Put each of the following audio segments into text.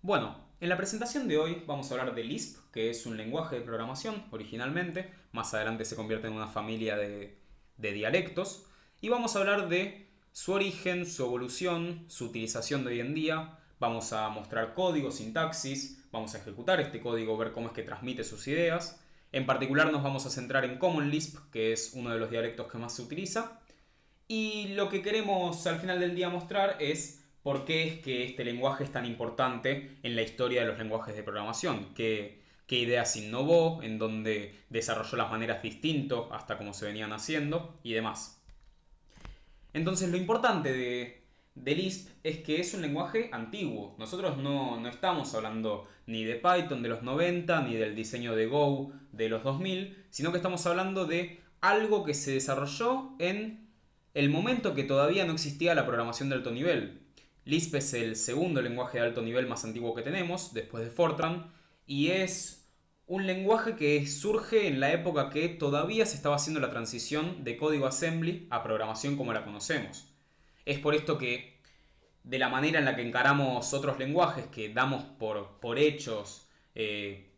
Bueno, en la presentación de hoy vamos a hablar de Lisp, que es un lenguaje de programación originalmente, más adelante se convierte en una familia de dialectos, y vamos a hablar de su origen, su evolución, su utilización de hoy en día. Vamos a mostrar código, sintaxis, vamos a ejecutar este código, ver cómo es que transmite sus ideas. En particular nos vamos a centrar en Common Lisp, que es uno de los dialectos que más se utiliza. Y lo que queremos al final del día mostrar es por qué es que este lenguaje es tan importante en la historia de los lenguajes de programación, qué ideas innovó, en dónde desarrolló las maneras distintas hasta cómo se venían haciendo y demás. Entonces lo importante de Lisp es que es un lenguaje antiguo. Nosotros no estamos hablando ni de Python de los 90 ni del diseño de Go de los 2000, sino que estamos hablando de algo que se desarrolló en el momento que todavía no existía la programación de alto nivel. Lisp es el segundo lenguaje de alto nivel más antiguo que tenemos, después de Fortran, y es un lenguaje que surge en la época que todavía se estaba haciendo la transición de código assembly a programación como la conocemos. Es por esto que, de la manera en la que encaramos otros lenguajes, que damos por hechos,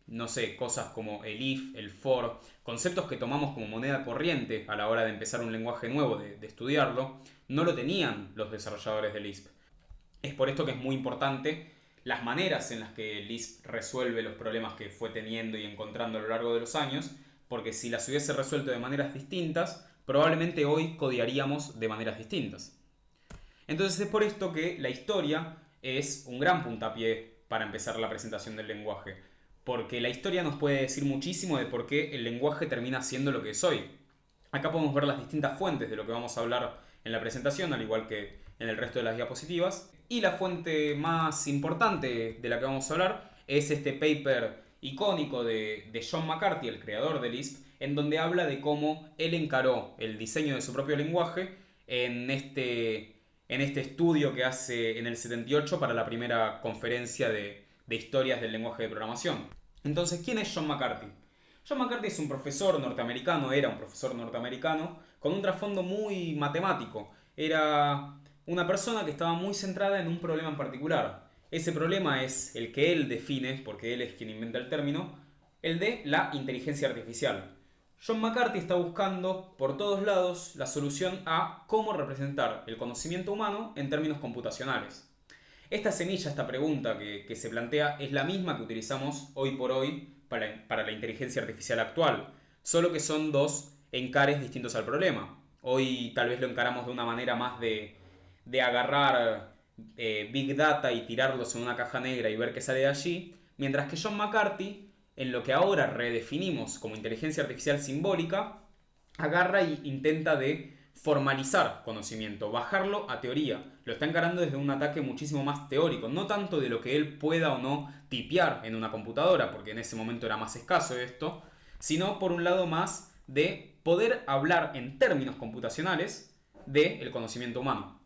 no sé, cosas como el if, el for, conceptos que tomamos como moneda corriente a la hora de empezar un lenguaje nuevo, de estudiarlo, no lo tenían los desarrolladores de Lisp. Es por esto que es muy importante las maneras en las que Lisp resuelve los problemas que fue teniendo y encontrando a lo largo de los años, porque si las hubiese resuelto de maneras distintas, probablemente hoy codiaríamos de maneras distintas. Entonces es por esto que la historia es un gran puntapié para empezar la presentación del lenguaje, porque la historia nos puede decir muchísimo de por qué el lenguaje termina siendo lo que es hoy. Acá podemos ver las distintas fuentes de lo que vamos a hablar en la presentación, al igual que en el resto de las diapositivas. Y la fuente más importante de la que vamos a hablar es este paper icónico de John McCarthy, el creador de Lisp, en donde habla de cómo él encaró el diseño de su propio lenguaje en este estudio que hace en el 78 para la primera conferencia de historias del lenguaje de programación. Entonces, ¿quién es John McCarthy? John McCarthy es un profesor norteamericano, era un profesor norteamericano, con un trasfondo muy matemático. Era una persona que estaba muy centrada en un problema en particular. Ese problema es el que él define, porque él es quien inventa el término, el de la inteligencia artificial. John McCarthy está buscando por todos lados la solución a cómo representar el conocimiento humano en términos computacionales. Esta semilla, esta pregunta que se plantea es la misma que utilizamos hoy por hoy para la inteligencia artificial actual, solo que son dos encares distintos al problema. Hoy tal vez lo encaramos de una manera más de agarrar Big Data y tirarlos en una caja negra y ver qué sale de allí, mientras que John McCarthy, en lo que ahora redefinimos como inteligencia artificial simbólica, agarra e intenta de formalizar conocimiento, bajarlo a teoría. Lo está encarando desde un ataque muchísimo más teórico, no tanto de lo que él pueda o no tipear en una computadora, porque en ese momento era más escaso esto, sino por un lado más de poder hablar en términos computacionales del conocimiento humano.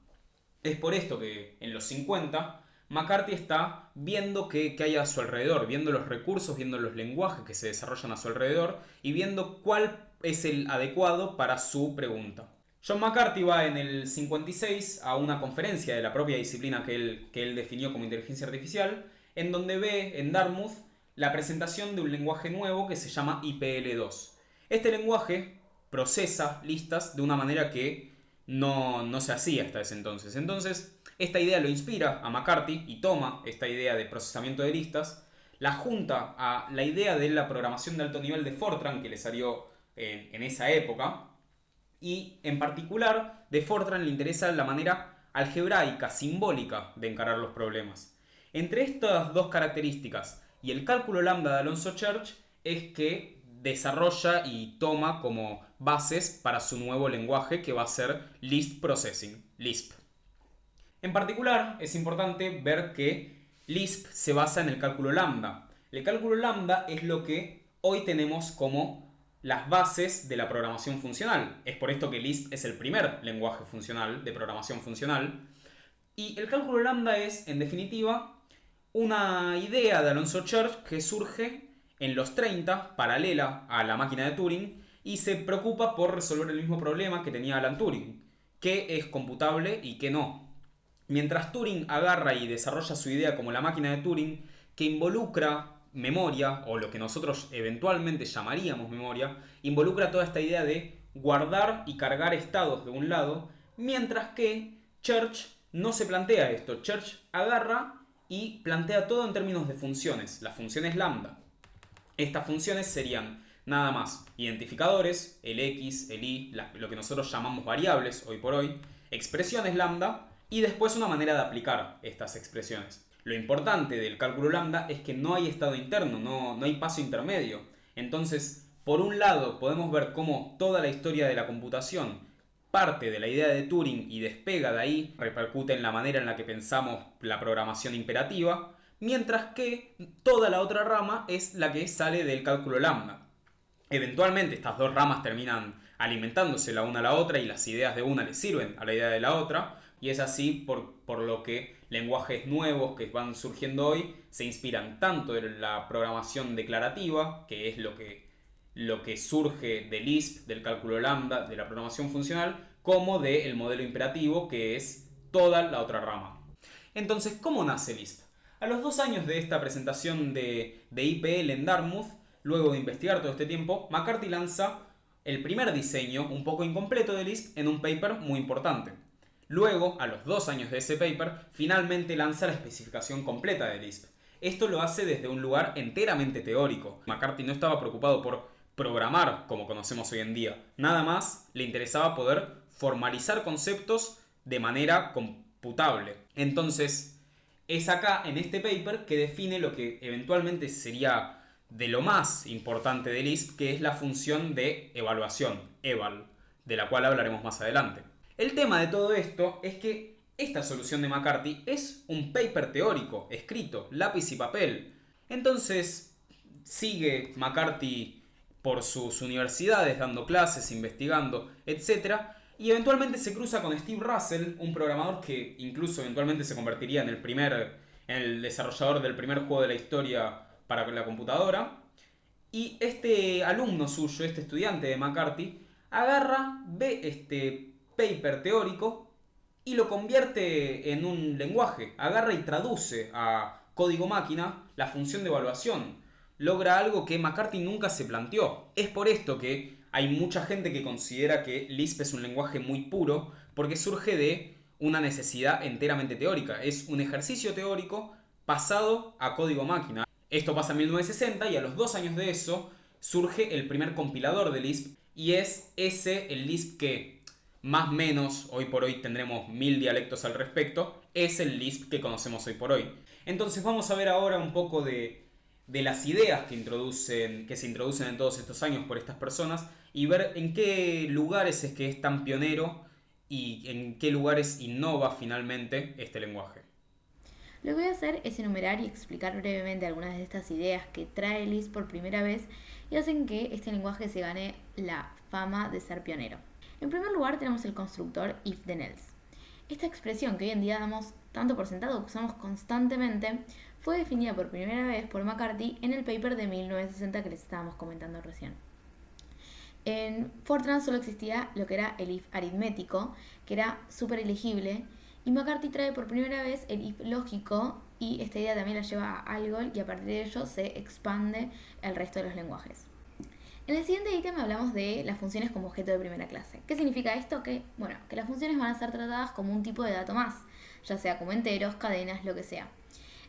Es por esto que en los 50 McCarthy está viendo qué hay a su alrededor, viendo los recursos, viendo los lenguajes que se desarrollan a su alrededor y viendo cuál es el adecuado para su pregunta. John McCarthy va en el 56 a una conferencia de la propia disciplina que él definió como inteligencia artificial, en donde ve en Dartmouth la presentación de un lenguaje nuevo que se llama IPL2. Este lenguaje procesa listas de una manera que no se hacía hasta ese entonces. Entonces, esta idea lo inspira a McCarthy y toma esta idea de procesamiento de listas, la junta a la idea de la programación de alto nivel de Fortran que le salió en esa época, y en particular de Fortran le interesa la manera algebraica, simbólica de encarar los problemas. Entre estas dos características y el cálculo lambda de Alonzo Church es que desarrolla y toma como bases para su nuevo lenguaje que va a ser List Processing, Lisp. En particular, es importante ver que Lisp se basa en el cálculo lambda. El cálculo lambda es lo que hoy tenemos como las bases de la programación funcional. Es por esto que Lisp es el primer lenguaje funcional de programación funcional. Y el cálculo lambda es, en definitiva, una idea de Alonzo Church que surge en los 30, paralela a la máquina de Turing, y se preocupa por resolver el mismo problema que tenía Alan Turing, qué es computable y qué no. Mientras Turing agarra y desarrolla su idea como la máquina de Turing, que involucra memoria, o lo que nosotros eventualmente llamaríamos memoria, involucra toda esta idea de guardar y cargar estados de un lado, mientras que Church no se plantea esto. Church agarra y plantea todo en términos de funciones, las funciones lambda. Estas funciones serían nada más identificadores, el X, el Y, lo que nosotros llamamos variables hoy por hoy, expresiones lambda y después una manera de aplicar estas expresiones. Lo importante del cálculo lambda es que no hay estado interno, no hay paso intermedio. Entonces, por un lado, podemos ver cómo toda la historia de la computación parte de la idea de Turing y despega de ahí, repercute en la manera en la que pensamos la programación imperativa, mientras que toda la otra rama es la que sale del cálculo lambda. Eventualmente estas dos ramas terminan alimentándose la una a la otra y las ideas de una le sirven a la idea de la otra, y es así por lo que lenguajes nuevos que van surgiendo hoy se inspiran tanto en la programación declarativa, que es lo que surge del Lisp, del cálculo lambda, de la programación funcional, como del modelo imperativo, que es toda la otra rama. Entonces, ¿cómo nace Lisp? A los 2 años de esta presentación de IPL en Dartmouth, luego de investigar todo este tiempo, McCarthy lanza el primer diseño, un poco incompleto de Lisp, en un paper muy importante. Luego, a los 2 años de ese paper, finalmente lanza la especificación completa de Lisp. Esto lo hace desde un lugar enteramente teórico. McCarthy no estaba preocupado por programar como conocemos hoy en día. Nada más le interesaba poder formalizar conceptos de manera computable. Entonces, es acá, en este paper, que define lo que eventualmente sería de lo más importante de Lisp, que es la función de evaluación, eval, de la cual hablaremos más adelante. El tema de todo esto es que esta solución de McCarthy es un paper teórico, escrito, lápiz y papel. Entonces, sigue McCarthy por sus universidades, dando clases, investigando, etc. Y eventualmente se cruza con Steve Russell, un programador que incluso eventualmente se convertiría en el desarrollador del primer juego de la historia para la computadora. Y este alumno suyo, este estudiante de McCarthy, agarra, ve este paper teórico y lo convierte en un lenguaje. Agarra y traduce a código máquina la función de evaluación. Logra algo que McCarthy nunca se planteó. Es por esto que hay mucha gente que considera que Lisp es un lenguaje muy puro, porque surge de una necesidad enteramente teórica. Es un ejercicio teórico pasado a código máquina. Esto pasa en 1960 y a los 2 años de eso surge el primer compilador de Lisp, y es ese el Lisp que, más o menos, hoy por hoy tendremos 1000 dialectos al respecto, es el Lisp que conocemos hoy por hoy. Entonces vamos a ver ahora un poco de las ideas que se introducen en todos estos años por estas personas y ver en qué lugares es que es tan pionero y en qué lugares innova finalmente este lenguaje. Lo que voy a hacer es enumerar y explicar brevemente algunas de estas ideas que trae Lisp por primera vez y hacen que este lenguaje se gane la fama de ser pionero. En primer lugar tenemos el constructor if then else. Esta expresión que hoy en día damos tanto por sentado que usamos constantemente fue definida por primera vez por McCarthy en el paper de 1960 que les estábamos comentando recién. En Fortran solo existía lo que era el if aritmético, que era súper elegible, y McCarthy trae por primera vez el if lógico, y esta idea también la lleva a Algol, y a partir de ello se expande el resto de los lenguajes. En el siguiente ítem hablamos de las funciones como objeto de primera clase. ¿Qué significa esto? Que las funciones van a ser tratadas como un tipo de dato más, ya sea como enteros, cadenas, lo que sea.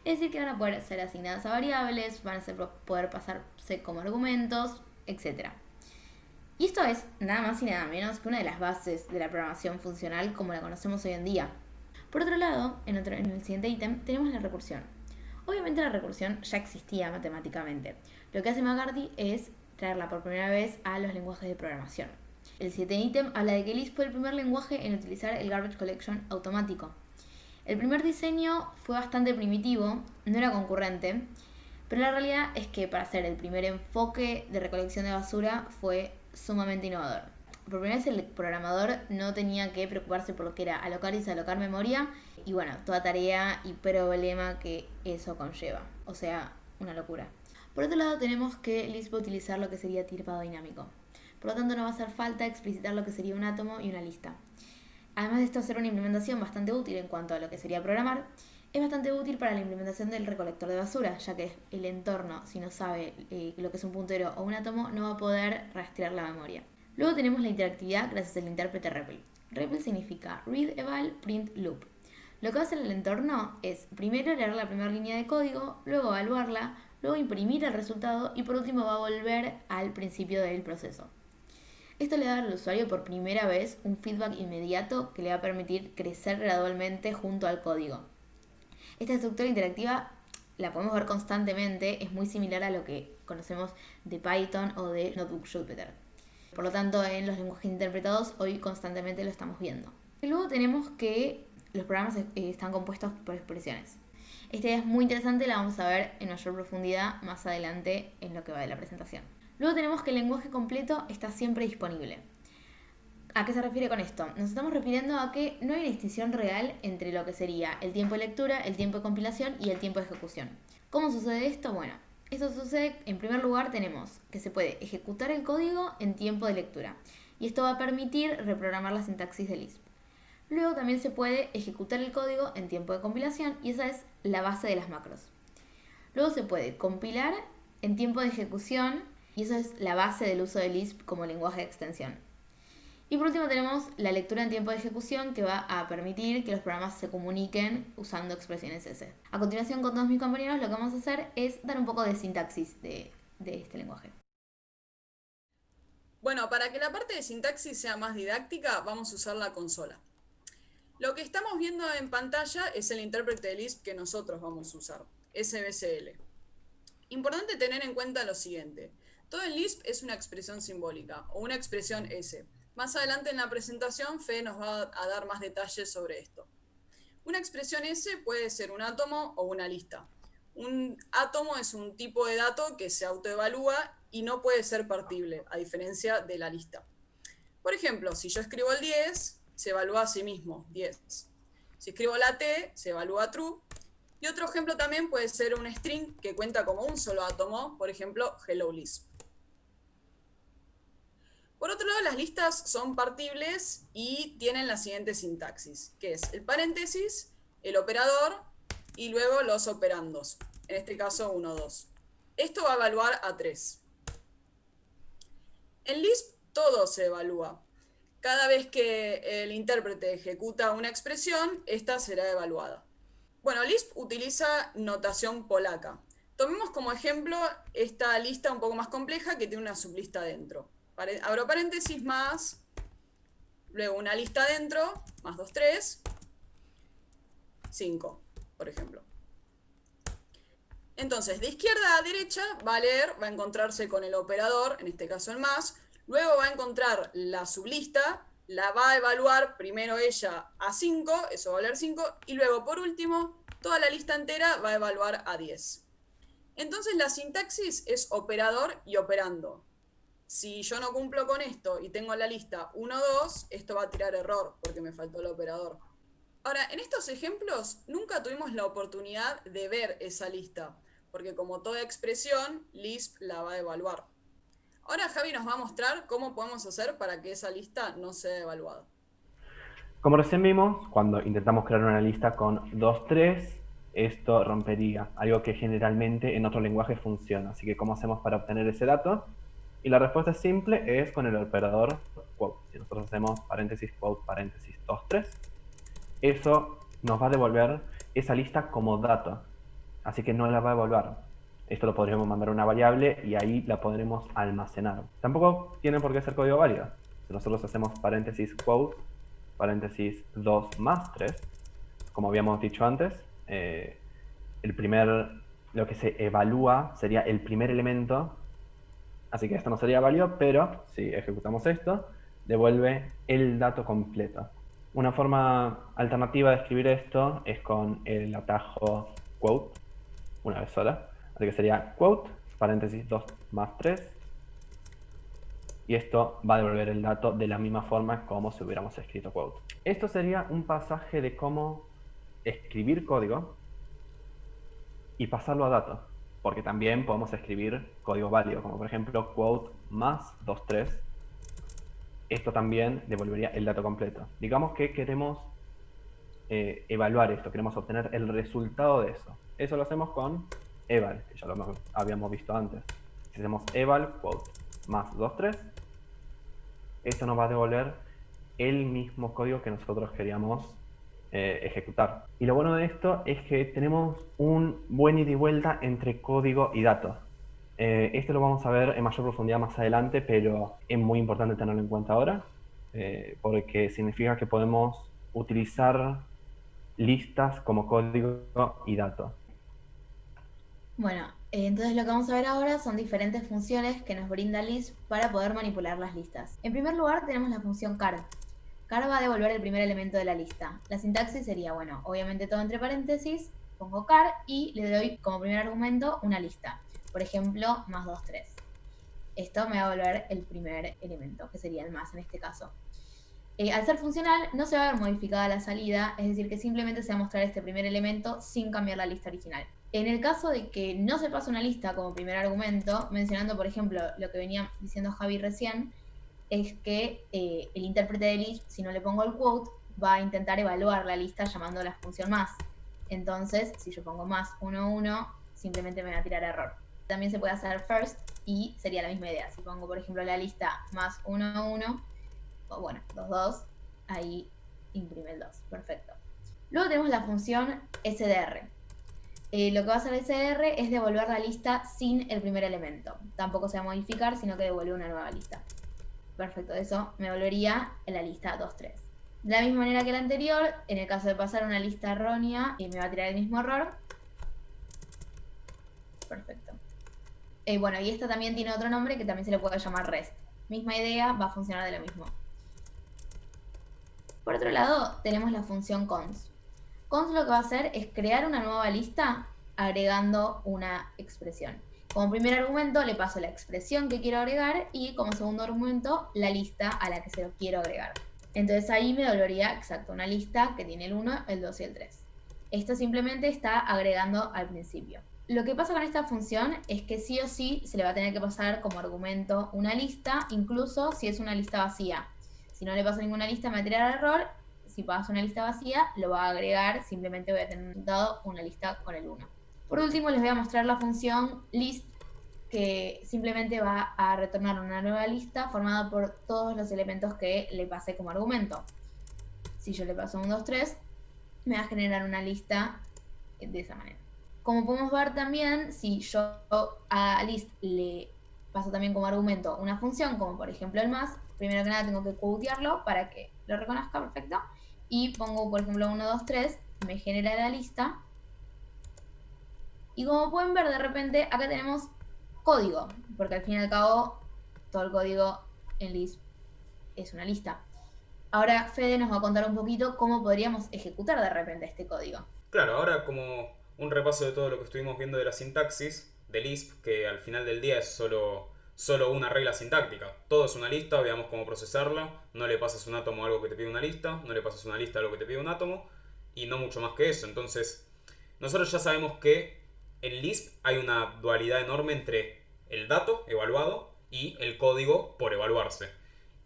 Es decir, que van a poder ser asignadas a variables, van a poder pasarse como argumentos, etc. Y esto es nada más y nada menos que una de las bases de la programación funcional como la conocemos hoy en día. Por otro lado, en el siguiente ítem tenemos la recursión. Obviamente la recursión ya existía matemáticamente. Lo que hace McCarthy es traerla por primera vez a los lenguajes de programación. El siguiente ítem habla de que Lisp fue el primer lenguaje en utilizar el garbage collection automático. El primer diseño fue bastante primitivo, no era concurrente, pero la realidad es que para hacer el primer enfoque de recolección de basura fue sumamente innovador. Por primera vez el programador no tenía que preocuparse por lo que era alocar y desalocar memoria y toda tarea y problema que eso conlleva. O sea, una locura. Por otro lado tenemos que Lisp va a utilizar lo que sería tipado dinámico. Por lo tanto no va a hacer falta explicitar lo que sería un átomo y una lista. Además de esto ser una implementación bastante útil en cuanto a lo que sería programar, es bastante útil para la implementación del recolector de basura, ya que el entorno, si no sabe lo que es un puntero o un átomo, no va a poder rastrear la memoria. Luego tenemos la interactividad gracias al intérprete REPL. REPL significa Read, Eval, Print, Loop. Lo que hace el entorno es primero leer la primera línea de código, luego evaluarla, luego imprimir el resultado y por último va a volver al principio del proceso. Esto le da al usuario por primera vez un feedback inmediato que le va a permitir crecer gradualmente junto al código. Esta estructura interactiva la podemos ver constantemente, es muy similar a lo que conocemos de Python o de Notebook Jupyter. Por lo tanto, en los lenguajes interpretados hoy constantemente lo estamos viendo. Y luego tenemos que los programas están compuestos por expresiones. Esta idea es muy interesante, la vamos a ver en mayor profundidad más adelante en lo que va de la presentación. Luego tenemos que el lenguaje completo está siempre disponible. ¿A qué se refiere con esto? Nos estamos refiriendo a que no hay una distinción real entre lo que sería el tiempo de lectura, el tiempo de compilación y el tiempo de ejecución. ¿Cómo sucede esto? Bueno, esto sucede, en primer lugar, tenemos que se puede ejecutar el código en tiempo de lectura. Y esto va a permitir reprogramar la sintaxis de Lisp. Luego también se puede ejecutar el código en tiempo de compilación y esa es la base de las macros. Luego se puede compilar en tiempo de ejecución y eso es la base del uso de Lisp como lenguaje de extensión. Y por último tenemos la lectura en tiempo de ejecución que va a permitir que los programas se comuniquen usando expresiones S. A continuación con todos mis compañeros lo que vamos a hacer es dar un poco de sintaxis de este lenguaje. Bueno, para que la parte de sintaxis sea más didáctica, vamos a usar la consola. Lo que estamos viendo en pantalla es el intérprete de Lisp que nosotros vamos a usar, SBCL. Importante tener en cuenta lo siguiente. Todo en Lisp es una expresión simbólica o una expresión S. Más adelante en la presentación, Fede nos va a dar más detalles sobre esto. Una expresión S puede ser un átomo o una lista. Un átomo es un tipo de dato que se autoevalúa y no puede ser partible, a diferencia de la lista. Por ejemplo, si yo escribo el 10, se evalúa a sí mismo, 10. Si escribo la T, se evalúa true. Y otro ejemplo también puede ser un string que cuenta como un solo átomo, por ejemplo, hello Lisp. Por otro lado, las listas son partibles y tienen la siguiente sintaxis, que es el paréntesis, el operador y luego los operandos, en este caso 1, 2. Esto va a evaluar a 3. En Lisp todo se evalúa. Cada vez que el intérprete ejecuta una expresión, esta será evaluada. Bueno, Lisp utiliza notación polaca. Tomemos como ejemplo esta lista un poco más compleja que tiene una sublista dentro. Abro paréntesis más, luego una lista dentro, más 2, 3, 5, por ejemplo. Entonces, de izquierda a derecha va a leer, va a encontrarse con el operador, en este caso el más, luego va a encontrar la sublista, la va a evaluar primero ella a 5, eso va a valer 5, y luego por último, toda la lista entera va a evaluar a 10. Entonces la sintaxis es operador y operando. Si yo no cumplo con esto y tengo la lista 1, 2, esto va a tirar error porque me faltó el operador. Ahora, en estos ejemplos nunca tuvimos la oportunidad de ver esa lista, porque como toda expresión, Lisp la va a evaluar. Ahora Javi nos va a mostrar cómo podemos hacer para que esa lista no sea evaluada. Como recién vimos, cuando intentamos crear una lista con 2, 3, esto rompería, algo que generalmente en otro lenguaje funciona. Así que, ¿cómo hacemos para obtener ese dato? Y la respuesta es simple, es con el operador quote. Si nosotros hacemos paréntesis, quote, paréntesis, 2, 3, eso nos va a devolver esa lista como dato. Así que no la va a evaluar. Esto lo podríamos mandar a una variable y ahí la podremos almacenar. Tampoco tiene por qué ser código válido. Si nosotros hacemos paréntesis, quote, paréntesis 2 más 3, como habíamos dicho antes, lo que se evalúa sería el primer elemento, así que esto no sería válido, pero si ejecutamos esto, devuelve el dato completo. Una forma alternativa de escribir esto es con el atajo quote, una vez sola, así que sería quote, paréntesis 2 más 3, y esto va a devolver el dato de la misma forma como si hubiéramos escrito quote. Esto sería un pasaje de cómo escribir código y pasarlo a datos, porque también podemos escribir código válido, como por ejemplo quote más 2, 3, esto también devolvería el dato completo. Digamos que queremos evaluar esto, queremos obtener el resultado de eso. Eso lo hacemos con eval, que ya lo habíamos visto antes. Si hacemos eval quote más 23, esto nos va a devolver el mismo código que nosotros queríamos ejecutar. Y lo bueno de esto es que tenemos un buen ida y vuelta entre código y datos. Esto lo vamos a ver en mayor profundidad más adelante, pero es muy importante tenerlo en cuenta ahora, porque significa que podemos utilizar listas como código y datos. Bueno, entonces lo que vamos a ver ahora son diferentes funciones que nos brinda Lisp para poder manipular las listas. En primer lugar tenemos la función char. Char va a devolver el primer elemento de la lista. La sintaxis sería, bueno, obviamente todo entre paréntesis, pongo char y le doy como primer argumento una lista. Por ejemplo, más 2, 3. Esto me va a devolver el primer elemento, que sería el más en este caso. Al ser funcional, no se va a ver modificada la salida, es decir, que simplemente se va a mostrar este primer elemento sin cambiar la lista original. En el caso de que no se pase una lista como primer argumento, mencionando, por ejemplo, lo que venía diciendo Javi recién, es que el intérprete de Lisp, si no le pongo el quote, va a intentar evaluar la lista llamando a la función más. Entonces, si yo pongo más 1, 1, simplemente me va a tirar error. También se puede hacer first y sería la misma idea. Si pongo, por ejemplo, la lista más 1, 1, o bueno, 2, 2, ahí imprime el 2. Perfecto. Luego tenemos la función SDR. Lo que va a hacer SDR es devolver la lista sin el primer elemento. Tampoco se va a modificar, sino que devuelve una nueva lista. Perfecto, eso me volvería en la lista 2, 3. De la misma manera que la anterior, en el caso de pasar una lista errónea, me va a tirar el mismo error. Perfecto. Bueno, y esta también tiene otro nombre que también se le puede llamar REST. Misma idea, va a funcionar de lo mismo. Por otro lado, tenemos la función cons. Cons lo que va a hacer es crear una nueva lista agregando una expresión. Como primer argumento le paso la expresión que quiero agregar y como segundo argumento la lista a la que se lo quiero agregar. Entonces ahí me devolvería exacto una lista que tiene el 1, el 2 y el 3. Esto simplemente está agregando al principio. Lo que pasa con esta función es que sí o sí se le va a tener que pasar como argumento una lista, incluso si es una lista vacía. Si no le paso ninguna lista me va a tirar error. Si paso una lista vacía, lo va a agregar, simplemente voy a tener dado una lista con el 1. Por último, les voy a mostrar la función list, que simplemente va a retornar una nueva lista formada por todos los elementos que le pasé como argumento. Si yo le paso 1, 2, 3, me va a generar una lista de esa manera. Como podemos ver también, si yo a list le paso también como argumento una función, como por ejemplo el más, primero que nada tengo que quotearlo para que lo reconozca perfecto. Y pongo, por ejemplo, 1, 2, 3, me genera la lista. Y como pueden ver, de repente acá tenemos código, porque al fin y al cabo todo el código en Lisp es una lista. Ahora Fede nos va a contar un poquito cómo podríamos ejecutar de repente este código. Claro, ahora como un repaso de todo lo que estuvimos viendo de la sintaxis de Lisp, que al final del día es solo una regla sintáctica. Todo es una lista, veamos cómo procesarla. No le pases un átomo a algo que te pide una lista, no le pases una lista a algo que te pide un átomo, y no mucho más que eso. Entonces, nosotros ya sabemos que en Lisp hay una dualidad enorme entre el dato evaluado y el código por evaluarse.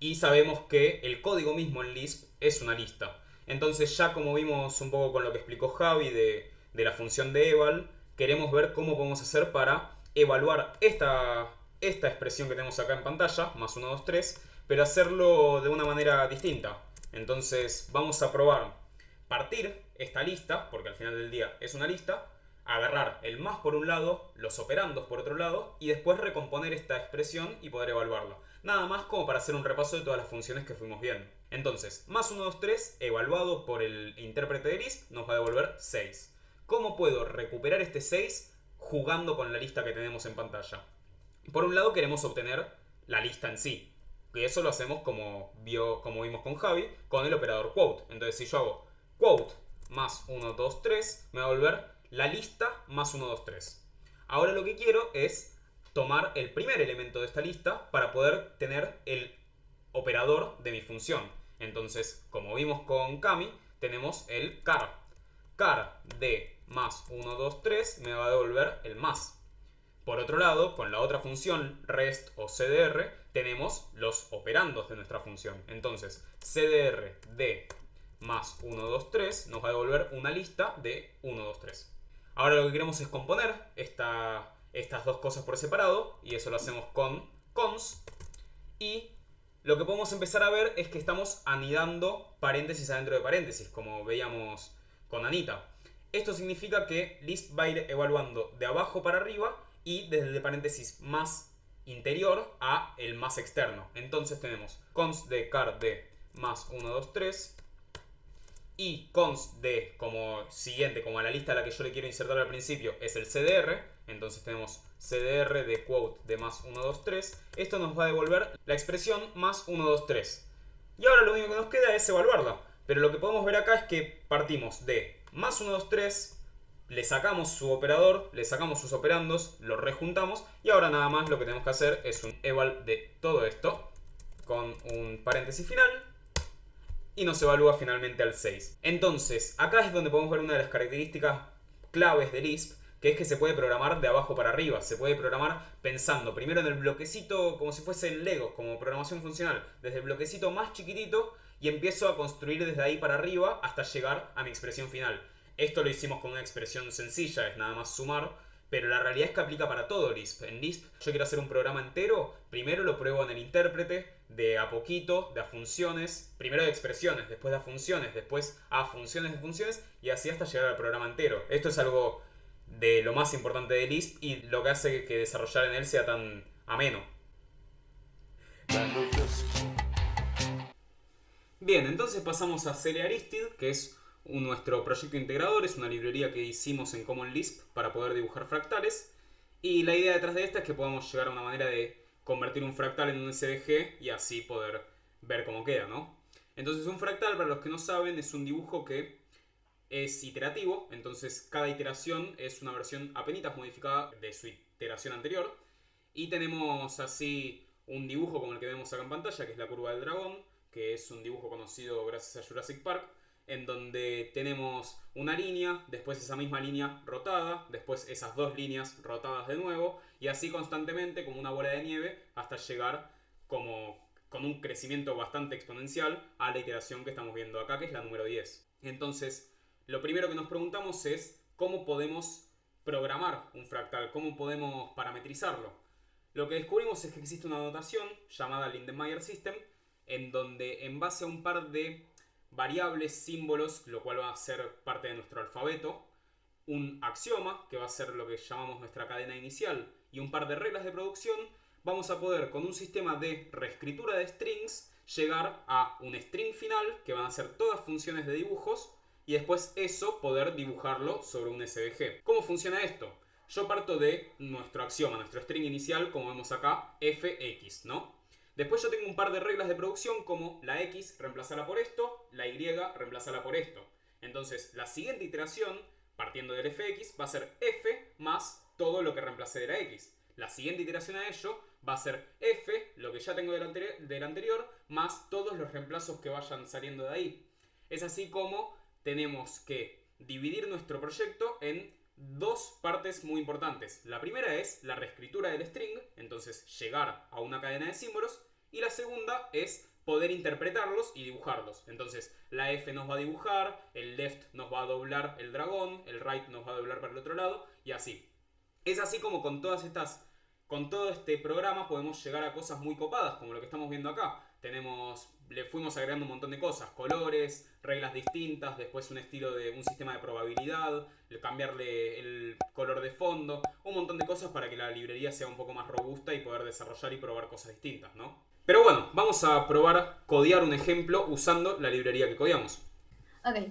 Y sabemos que el código mismo en Lisp es una lista. Entonces, ya como vimos un poco con lo que explicó Javi de la función de eval, queremos ver cómo podemos hacer para evaluar esta expresión que tenemos acá en pantalla, más 1, 2, 3, pero hacerlo de una manera distinta. Entonces vamos a probar partir esta lista, porque al final del día es una lista, agarrar el más por un lado, los operandos por otro lado, y después recomponer esta expresión y poder evaluarla. Nada más como para hacer un repaso de todas las funciones que fuimos viendo. Entonces, más 1, 2, 3, evaluado por el intérprete de Lisp, nos va a devolver 6. ¿Cómo puedo recuperar este 6 jugando con la lista que tenemos en pantalla? Por un lado queremos obtener la lista en sí, que eso lo hacemos como vimos con Javi, con el operador quote. Entonces si yo hago quote más 1, 2, 3, me va a devolver la lista más 1, 2, 3. Ahora lo que quiero es tomar el primer elemento de esta lista para poder tener el operador de mi función. Entonces, como vimos con Cami, tenemos el char. Char de más 1, 2, 3 me va a devolver el más. Por otro lado, con la otra función REST o CDR, tenemos los operandos de nuestra función. Entonces, cdr de más 1, 2, 3 nos va a devolver una lista de 1, 2, 3. Ahora lo que queremos es componer estas dos cosas por separado, y eso lo hacemos con cons. Y lo que podemos empezar a ver es que estamos anidando paréntesis adentro de paréntesis, como veíamos con Anita. Esto significa que Lisp va a ir evaluando de abajo para arriba y desde el paréntesis más interior a el más externo. Entonces tenemos const de car de más 1, 2, 3 y const de como siguiente, como a la lista a la que yo le quiero insertar al principio, es el cdr. Entonces tenemos cdr de quote de más 1, 2, 3. Esto nos va a devolver la expresión más 1, 2, 3. Y ahora lo único que nos queda es evaluarla. Pero lo que podemos ver acá es que partimos de más 1, 2, 3, le sacamos su operador, le sacamos sus operandos, los rejuntamos, y ahora nada más lo que tenemos que hacer es un eval de todo esto con un paréntesis final y nos evalúa finalmente al 6. Entonces, acá es donde podemos ver una de las características claves de Lisp, que es que se puede programar de abajo para arriba. Se puede programar pensando primero en el bloquecito como si fuese en Lego, como programación funcional, desde el bloquecito más chiquitito, y empiezo a construir desde ahí para arriba hasta llegar a mi expresión final. Esto lo hicimos con una expresión sencilla, es nada más sumar, pero la realidad es que aplica para todo Lisp. En Lisp yo quiero hacer un programa entero, primero lo pruebo en el intérprete, de a poquito, de a funciones, primero de expresiones, después de a funciones, después a funciones de funciones, y así hasta llegar al programa entero. Esto es algo de lo más importante de Lisp y lo que hace que desarrollar en él sea tan ameno. Bien, entonces pasamos a Celearistid, que es nuestro proyecto integrador. Es una librería que hicimos en Common Lisp para poder dibujar fractales. Y la idea detrás de esta es que podamos llegar a una manera de convertir un fractal en un SVG y así poder ver cómo queda, ¿no? Entonces un fractal, para los que no saben, es un dibujo que es iterativo. Entonces cada iteración es una versión apenitas modificada de su iteración anterior. Y tenemos así un dibujo como el que vemos acá en pantalla, que es la curva del dragón, que es un dibujo conocido gracias a Jurassic Park, en donde tenemos una línea, después esa misma línea rotada, después esas dos líneas rotadas de nuevo, y así constantemente como una bola de nieve hasta llegar como con un crecimiento bastante exponencial a la iteración que estamos viendo acá, que es la número 10. Entonces, lo primero que nos preguntamos es cómo podemos programar un fractal, cómo podemos parametrizarlo. Lo que descubrimos es que existe una notación llamada Lindenmayer System, en donde en base a un par de variables, símbolos, lo cual va a ser parte de nuestro alfabeto, un axioma, que va a ser lo que llamamos nuestra cadena inicial, y un par de reglas de producción, vamos a poder, con un sistema de reescritura de strings, llegar a un string final, que van a ser todas funciones de dibujos, y después eso poder dibujarlo sobre un SVG. ¿Cómo funciona esto? Yo parto de nuestro axioma, nuestro string inicial, como vemos acá, fx, ¿no? Después yo tengo un par de reglas de producción como la x reemplazarla por esto, la y reemplazarla por esto. Entonces la siguiente iteración, partiendo del fx, va a ser f más todo lo que reemplacé de la x. La siguiente iteración a ello va a ser f, lo que ya tengo del anterior, más todos los reemplazos que vayan saliendo de ahí. Es así como tenemos que dividir nuestro proyecto en dos partes muy importantes. La primera es la reescritura del string, entonces llegar a una cadena de símbolos, y la segunda es poder interpretarlos y dibujarlos. Entonces la F nos va a dibujar, el left nos va a doblar el dragón, el right nos va a doblar para el otro lado, y así. Es así como con todo este programa podemos llegar a cosas muy copadas, como lo que estamos viendo acá. Le fuimos agregando un montón de cosas, colores, reglas distintas, después un sistema de probabilidad, cambiarle el color de fondo, un montón de cosas para que la librería sea un poco más robusta y poder desarrollar y probar cosas distintas, ¿no? Pero bueno, vamos a probar codear un ejemplo usando la librería que codeamos. Ok.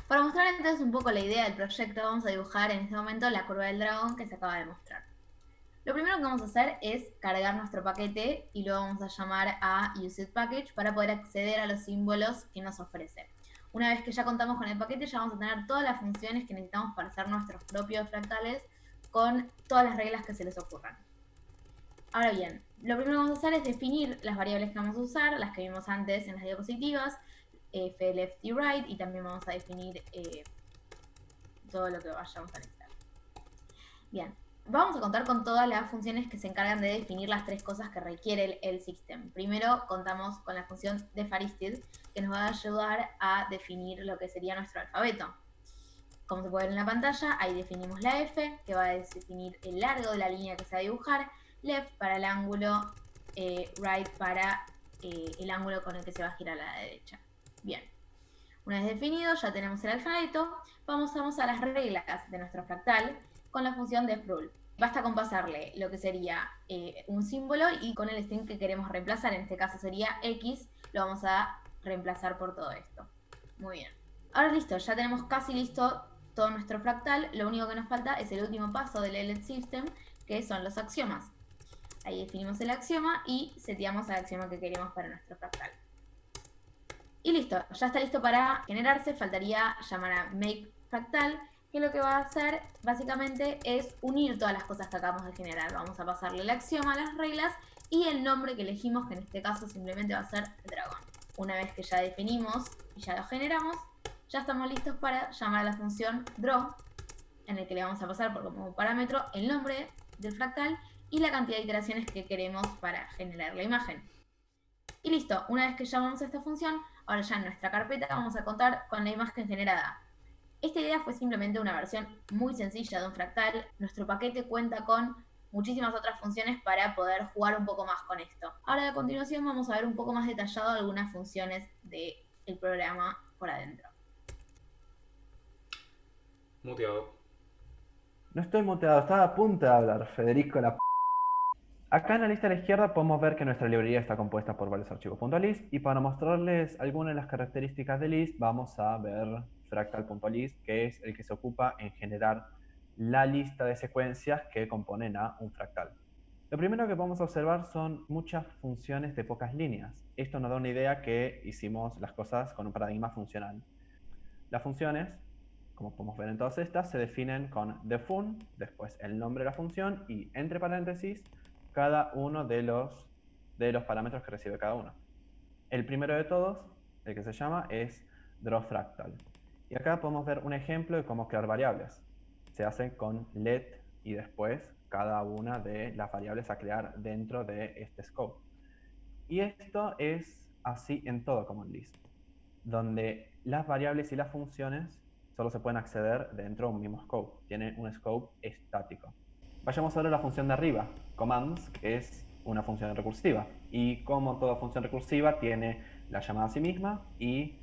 Para mostrar entonces un poco la idea del proyecto, vamos a dibujar en este momento la curva del dragón que se acaba de mostrar. Lo primero que vamos a hacer es cargar nuestro paquete y luego vamos a llamar a useItPackage para poder acceder a los símbolos que nos ofrece. Una vez que ya contamos con el paquete, ya vamos a tener todas las funciones que necesitamos para hacer nuestros propios fractales con todas las reglas que se les ocurran. Ahora bien, lo primero que vamos a hacer es definir las variables que vamos a usar, las que vimos antes en las diapositivas, f, left y right, y también vamos a definir todo lo que vayamos a necesitar. Bien. Vamos a contar con todas las funciones que se encargan de definir las tres cosas que requiere el system. Primero contamos con la función defaristed, que nos va a ayudar a definir lo que sería nuestro alfabeto. Como se puede ver en la pantalla, ahí definimos la F, que va a definir el largo de la línea que se va a dibujar, left para el ángulo, right para el ángulo con el que se va a girar a la derecha. Bien. Una vez definido, ya tenemos el alfabeto, vamos a las reglas de nuestro fractal con la función defRule. Basta con pasarle lo que sería un símbolo y con el string que queremos reemplazar, en este caso sería X, lo vamos a reemplazar por todo esto. Muy bien. Ahora listo, ya tenemos casi listo todo nuestro fractal, lo único que nos falta es el último paso del LET System, que son los axiomas. Ahí definimos el axioma y seteamos el axioma que queremos para nuestro fractal. Y listo, ya está listo para generarse, faltaría llamar a makeFractal, que lo que va a hacer básicamente es unir todas las cosas que acabamos de generar. Vamos a pasarle el axioma a las reglas y el nombre que elegimos, que en este caso simplemente va a ser dragón. Una vez que ya definimos y ya lo generamos, ya estamos listos para llamar a la función draw, en el que le vamos a pasar como parámetro el nombre del fractal y la cantidad de iteraciones que queremos para generar la imagen. Y listo, una vez que llamamos a esta función, ahora ya en nuestra carpeta vamos a contar con la imagen generada. Esta idea fue simplemente una versión muy sencilla de un fractal. Nuestro paquete cuenta con muchísimas otras funciones para poder jugar un poco más con esto. Ahora a continuación vamos a ver un poco más detallado algunas funciones del programa por adentro. Muteado. No estoy muteado, estaba a punto de hablar, Federico la p. Acá en la lista a la izquierda podemos ver que nuestra librería está compuesta por varios archivos .list y para mostrarles algunas de las características de list vamos a ver fractal.list, que es el que se ocupa en generar la lista de secuencias que componen a un fractal. Lo primero que vamos a observar son muchas funciones de pocas líneas. Esto nos da una idea que hicimos las cosas con un paradigma funcional. Las funciones, como podemos ver en todas estas, se definen con defun, después el nombre de la función y entre paréntesis cada uno de los parámetros que recibe cada uno. El primero de todos, el que se llama, es drawFractal. Y acá podemos ver un ejemplo de cómo crear variables. Se hace con let y después cada una de las variables a crear dentro de este scope. Y esto es así en todo Common List, donde las variables y las funciones solo se pueden acceder dentro de un mismo scope. Tiene un scope estático. Vayamos ahora a la función de arriba, commands, que es una función recursiva. Y como toda función recursiva, tiene la llamada a sí misma y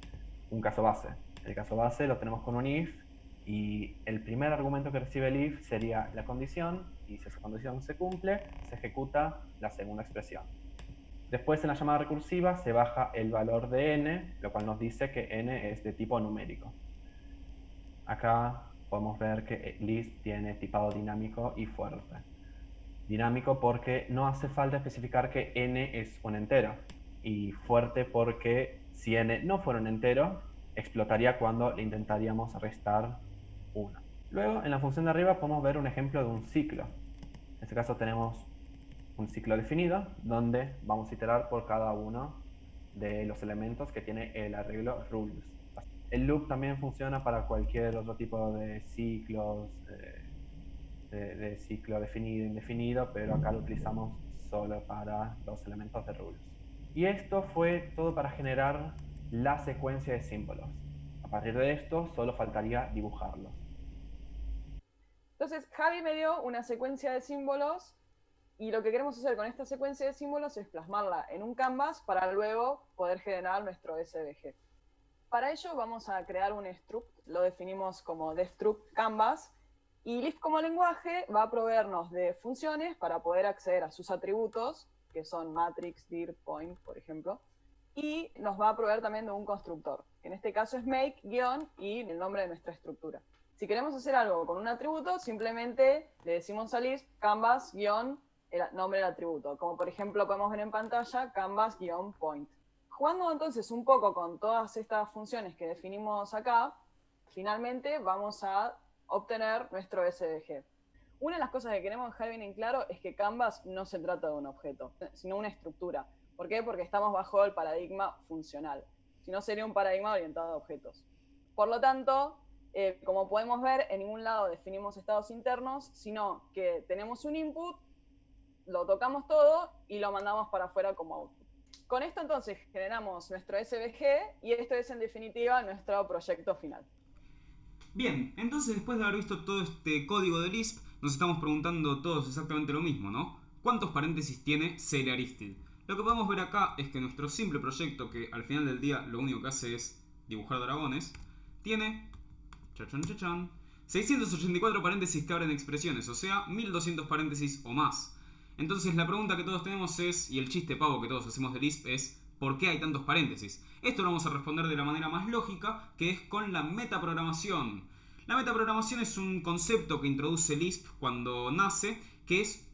un caso base. El caso base lo tenemos con un if, y el primer argumento que recibe el if sería la condición, y si esa condición se cumple, se ejecuta la segunda expresión. Después en la llamada recursiva se baja el valor de n, lo cual nos dice que n es de tipo numérico. Acá podemos ver que list tiene tipado dinámico y fuerte. Dinámico porque no hace falta especificar que n es un entero. Y fuerte porque si n no fuera un entero, explotaría cuando le intentaríamos restar 1. Luego, en la función de arriba podemos ver un ejemplo de un ciclo. En este caso tenemos un ciclo definido, donde vamos a iterar por cada uno de los elementos que tiene el arreglo rules. El loop también funciona para cualquier otro tipo de ciclos, de ciclo definido e indefinido, pero acá lo utilizamos solo para los elementos de rules. Y esto fue todo para generar la secuencia de símbolos. A partir de esto solo faltaría dibujarlos. Entonces, Javi me dio una secuencia de símbolos y lo que queremos hacer con esta secuencia de símbolos es plasmarla en un canvas para luego poder generar nuestro SVG. Para ello vamos a crear un struct, lo definimos como defstruct canvas, y Lisp como lenguaje va a proveernos de funciones para poder acceder a sus atributos, que son matrix, dir, point, por ejemplo, y nos va a proveer también de un constructor, que en este caso es make, guión, y el nombre de nuestra estructura. Si queremos hacer algo con un atributo, simplemente le decimos a Lisp canvas, guión, el nombre del atributo, como por ejemplo podemos ver en pantalla, canvas, guión, point. Jugando entonces un poco con todas estas funciones que definimos acá, finalmente vamos a obtener nuestro SVG. Una de las cosas que queremos dejar bien en claro es que Canvas no se trata de un objeto, sino una estructura. ¿Por qué? Porque estamos bajo el paradigma funcional. Si no, sería un paradigma orientado a objetos. Por lo tanto, Como podemos ver, en ningún lado definimos estados internos, sino que tenemos un input, lo tocamos todo y lo mandamos para afuera como output. Con esto entonces generamos nuestro SVG y esto es en definitiva nuestro proyecto final. Bien, entonces después de haber visto todo este código de Lisp, nos estamos preguntando todos exactamente lo mismo, ¿no? ¿Cuántos paréntesis tiene CLAristid? Lo que podemos ver acá es que nuestro simple proyecto, que al final del día lo único que hace es dibujar dragones, tiene 684 paréntesis que abren expresiones, o sea, 1200 paréntesis o más. Entonces la pregunta que todos tenemos es, y el chiste pavo que todos hacemos de Lisp es, ¿por qué hay tantos paréntesis? Esto lo vamos a responder de la manera más lógica, que es con la metaprogramación. La metaprogramación es un concepto que introduce Lisp cuando nace, que es,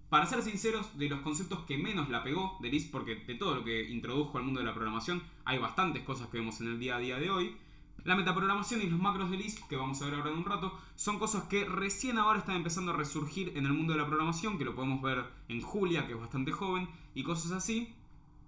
para ser sinceros, de los conceptos que menos la pegó de Lisp, porque de todo lo que introdujo al mundo de la programación hay bastantes cosas que vemos en el día a día de hoy. La metaprogramación y los macros de Lisp, que vamos a ver ahora en un rato, son cosas que recién ahora están empezando a resurgir en el mundo de la programación, que lo podemos ver en Julia, que es bastante joven, y cosas así.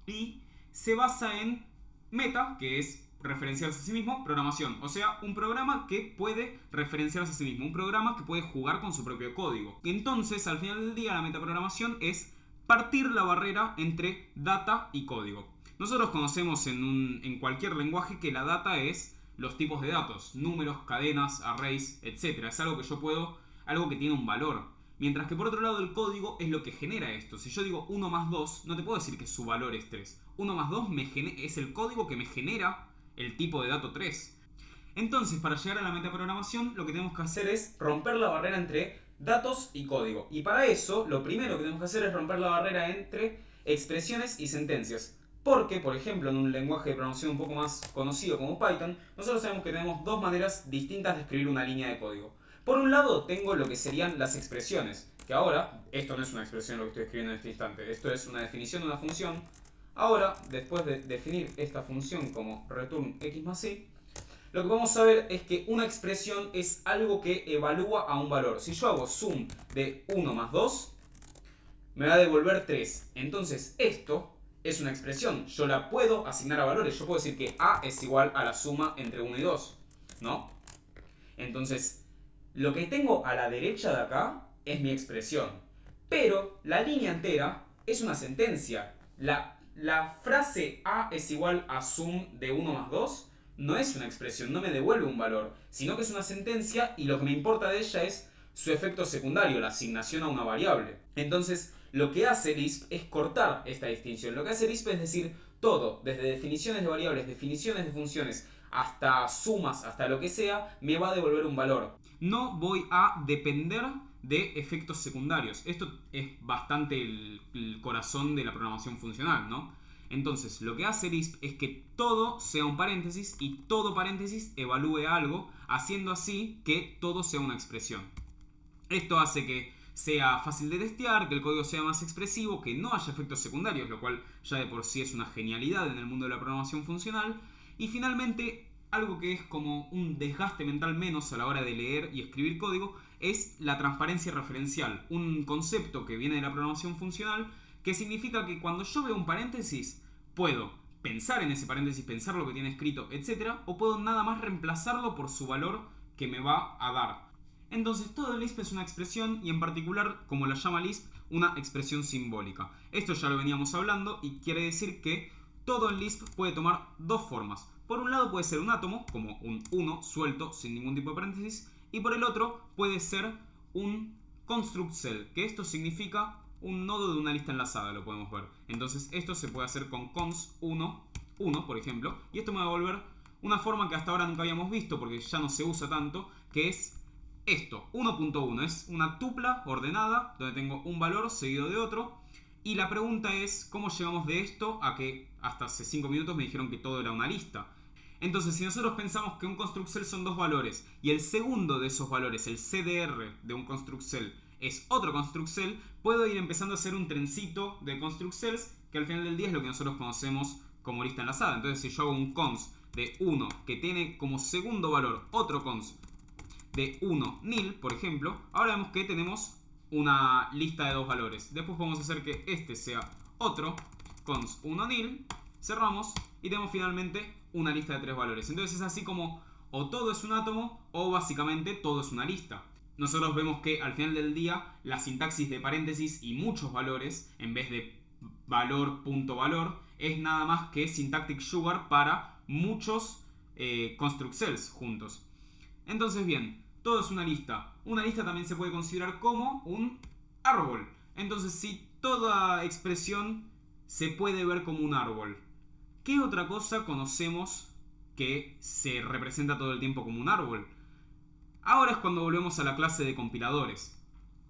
Y se basa en meta, que es referenciarse a sí mismo, programación. O sea, un programa que puede referenciarse a sí mismo, un programa que puede jugar con su propio código. Entonces, al final del día, la metaprogramación es partir la barrera entre data y código. Nosotros conocemos en cualquier lenguaje que la data es los tipos de datos, números, cadenas, arrays, etc. Es algo que yo puedo, algo que tiene un valor. Mientras que por otro lado el código es lo que genera esto. Si yo digo 1 más 2, no te puedo decir que su valor es 3. 1 más 2 es el código que me genera el tipo de dato 3. Entonces, para llegar a la metaprogramación, lo que tenemos que hacer es romper la barrera entre datos y código. Y para eso, lo primero que tenemos que hacer es romper la barrera entre expresiones y sentencias. Porque, por ejemplo, en un lenguaje de programación un poco más conocido como Python, nosotros sabemos que tenemos dos maneras distintas de escribir una línea de código. Por un lado, tengo lo que serían las expresiones, que ahora, esto no es una expresión lo que estoy escribiendo en este instante, esto es una definición de una función. Ahora, después de definir esta función como return x más y, lo que vamos a ver es que una expresión es algo que evalúa a un valor. Si yo hago sum de 1 más 2, me va a devolver 3. Entonces, esto es una expresión, yo la puedo asignar a valores, yo puedo decir que A es igual a la suma entre 1 y 2, ¿no? Entonces, lo que tengo a la derecha de acá es mi expresión, pero la línea entera es una sentencia. La frase A es igual a sum de 1 más 2 no es una expresión, no me devuelve un valor, sino que es una sentencia y lo que me importa de ella es su efecto secundario, la asignación a una variable. Entonces, lo que hace Lisp es cortar esta distinción. Lo que hace Lisp es decir todo, desde definiciones de variables, definiciones de funciones, hasta sumas, hasta lo que sea, me va a devolver un valor. No voy a depender de efectos secundarios. Esto es bastante el corazón de la programación funcional, ¿no? Entonces, lo que hace Lisp es que todo sea un paréntesis y todo paréntesis evalúe algo, haciendo así que todo sea una expresión. Esto hace que sea fácil de testear, que el código sea más expresivo, que no haya efectos secundarios, lo cual ya de por sí es una genialidad en el mundo de la programación funcional. Y finalmente, algo que es como un desgaste mental menos a la hora de leer y escribir código es la transparencia referencial, un concepto que viene de la programación funcional que significa que cuando yo veo un paréntesis puedo pensar en ese paréntesis, pensar lo que tiene escrito, etc. o puedo nada más reemplazarlo por su valor que me va a dar. Entonces todo el Lisp es una expresión y en particular, como la llama Lisp, una expresión simbólica. Esto ya lo veníamos hablando y quiere decir que todo el Lisp puede tomar dos formas. Por un lado puede ser un átomo, como un 1 suelto sin ningún tipo de paréntesis, y por el otro puede ser un construct cell, que esto significa un nodo de una lista enlazada, lo podemos ver. Entonces esto se puede hacer con cons1, 1 por ejemplo, y esto me va a devolver una forma que hasta ahora nunca habíamos visto porque ya no se usa tanto, que es esto, 1.1, es una tupla ordenada donde tengo un valor seguido de otro. Y la pregunta es, ¿cómo llegamos de esto a que hasta hace 5 minutos me dijeron que todo era una lista? Entonces, si nosotros pensamos que un construct cell son dos valores y el segundo de esos valores, el CDR de un construct cell, es otro construct cell, puedo ir empezando a hacer un trencito de construct cells que al final del día es lo que nosotros conocemos como lista enlazada. Entonces, si yo hago un cons de 1 que tiene como segundo valor otro cons de 1 nil, por ejemplo, ahora vemos que tenemos una lista de dos valores. Después podemos hacer que este sea otro cons 1 nil, cerramos y tenemos finalmente una lista de tres valores. Entonces es así como o todo es un átomo o básicamente todo es una lista. Nosotros vemos que al final del día la sintaxis de paréntesis y muchos valores, en vez de valor, punto, valor, es nada más que syntactic sugar para muchos construct cells juntos. Entonces bien, todo es una lista. Una lista también se puede considerar como un árbol. Entonces si toda expresión se puede ver como un árbol, ¿qué otra cosa conocemos que se representa todo el tiempo como un árbol? Ahora es cuando volvemos a la clase de compiladores.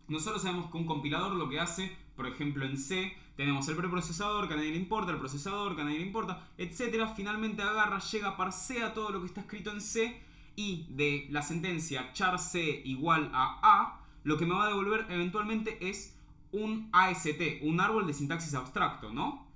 Nosotros sabemos que un compilador lo que hace, por ejemplo en C, tenemos el preprocesador que a nadie le importa, el procesador que a nadie le importa, etc. Finalmente agarra, llega, parsea todo lo que está escrito en C y de la sentencia char C igual a, lo que me va a devolver eventualmente es un AST, un árbol de sintaxis abstracto, ¿no?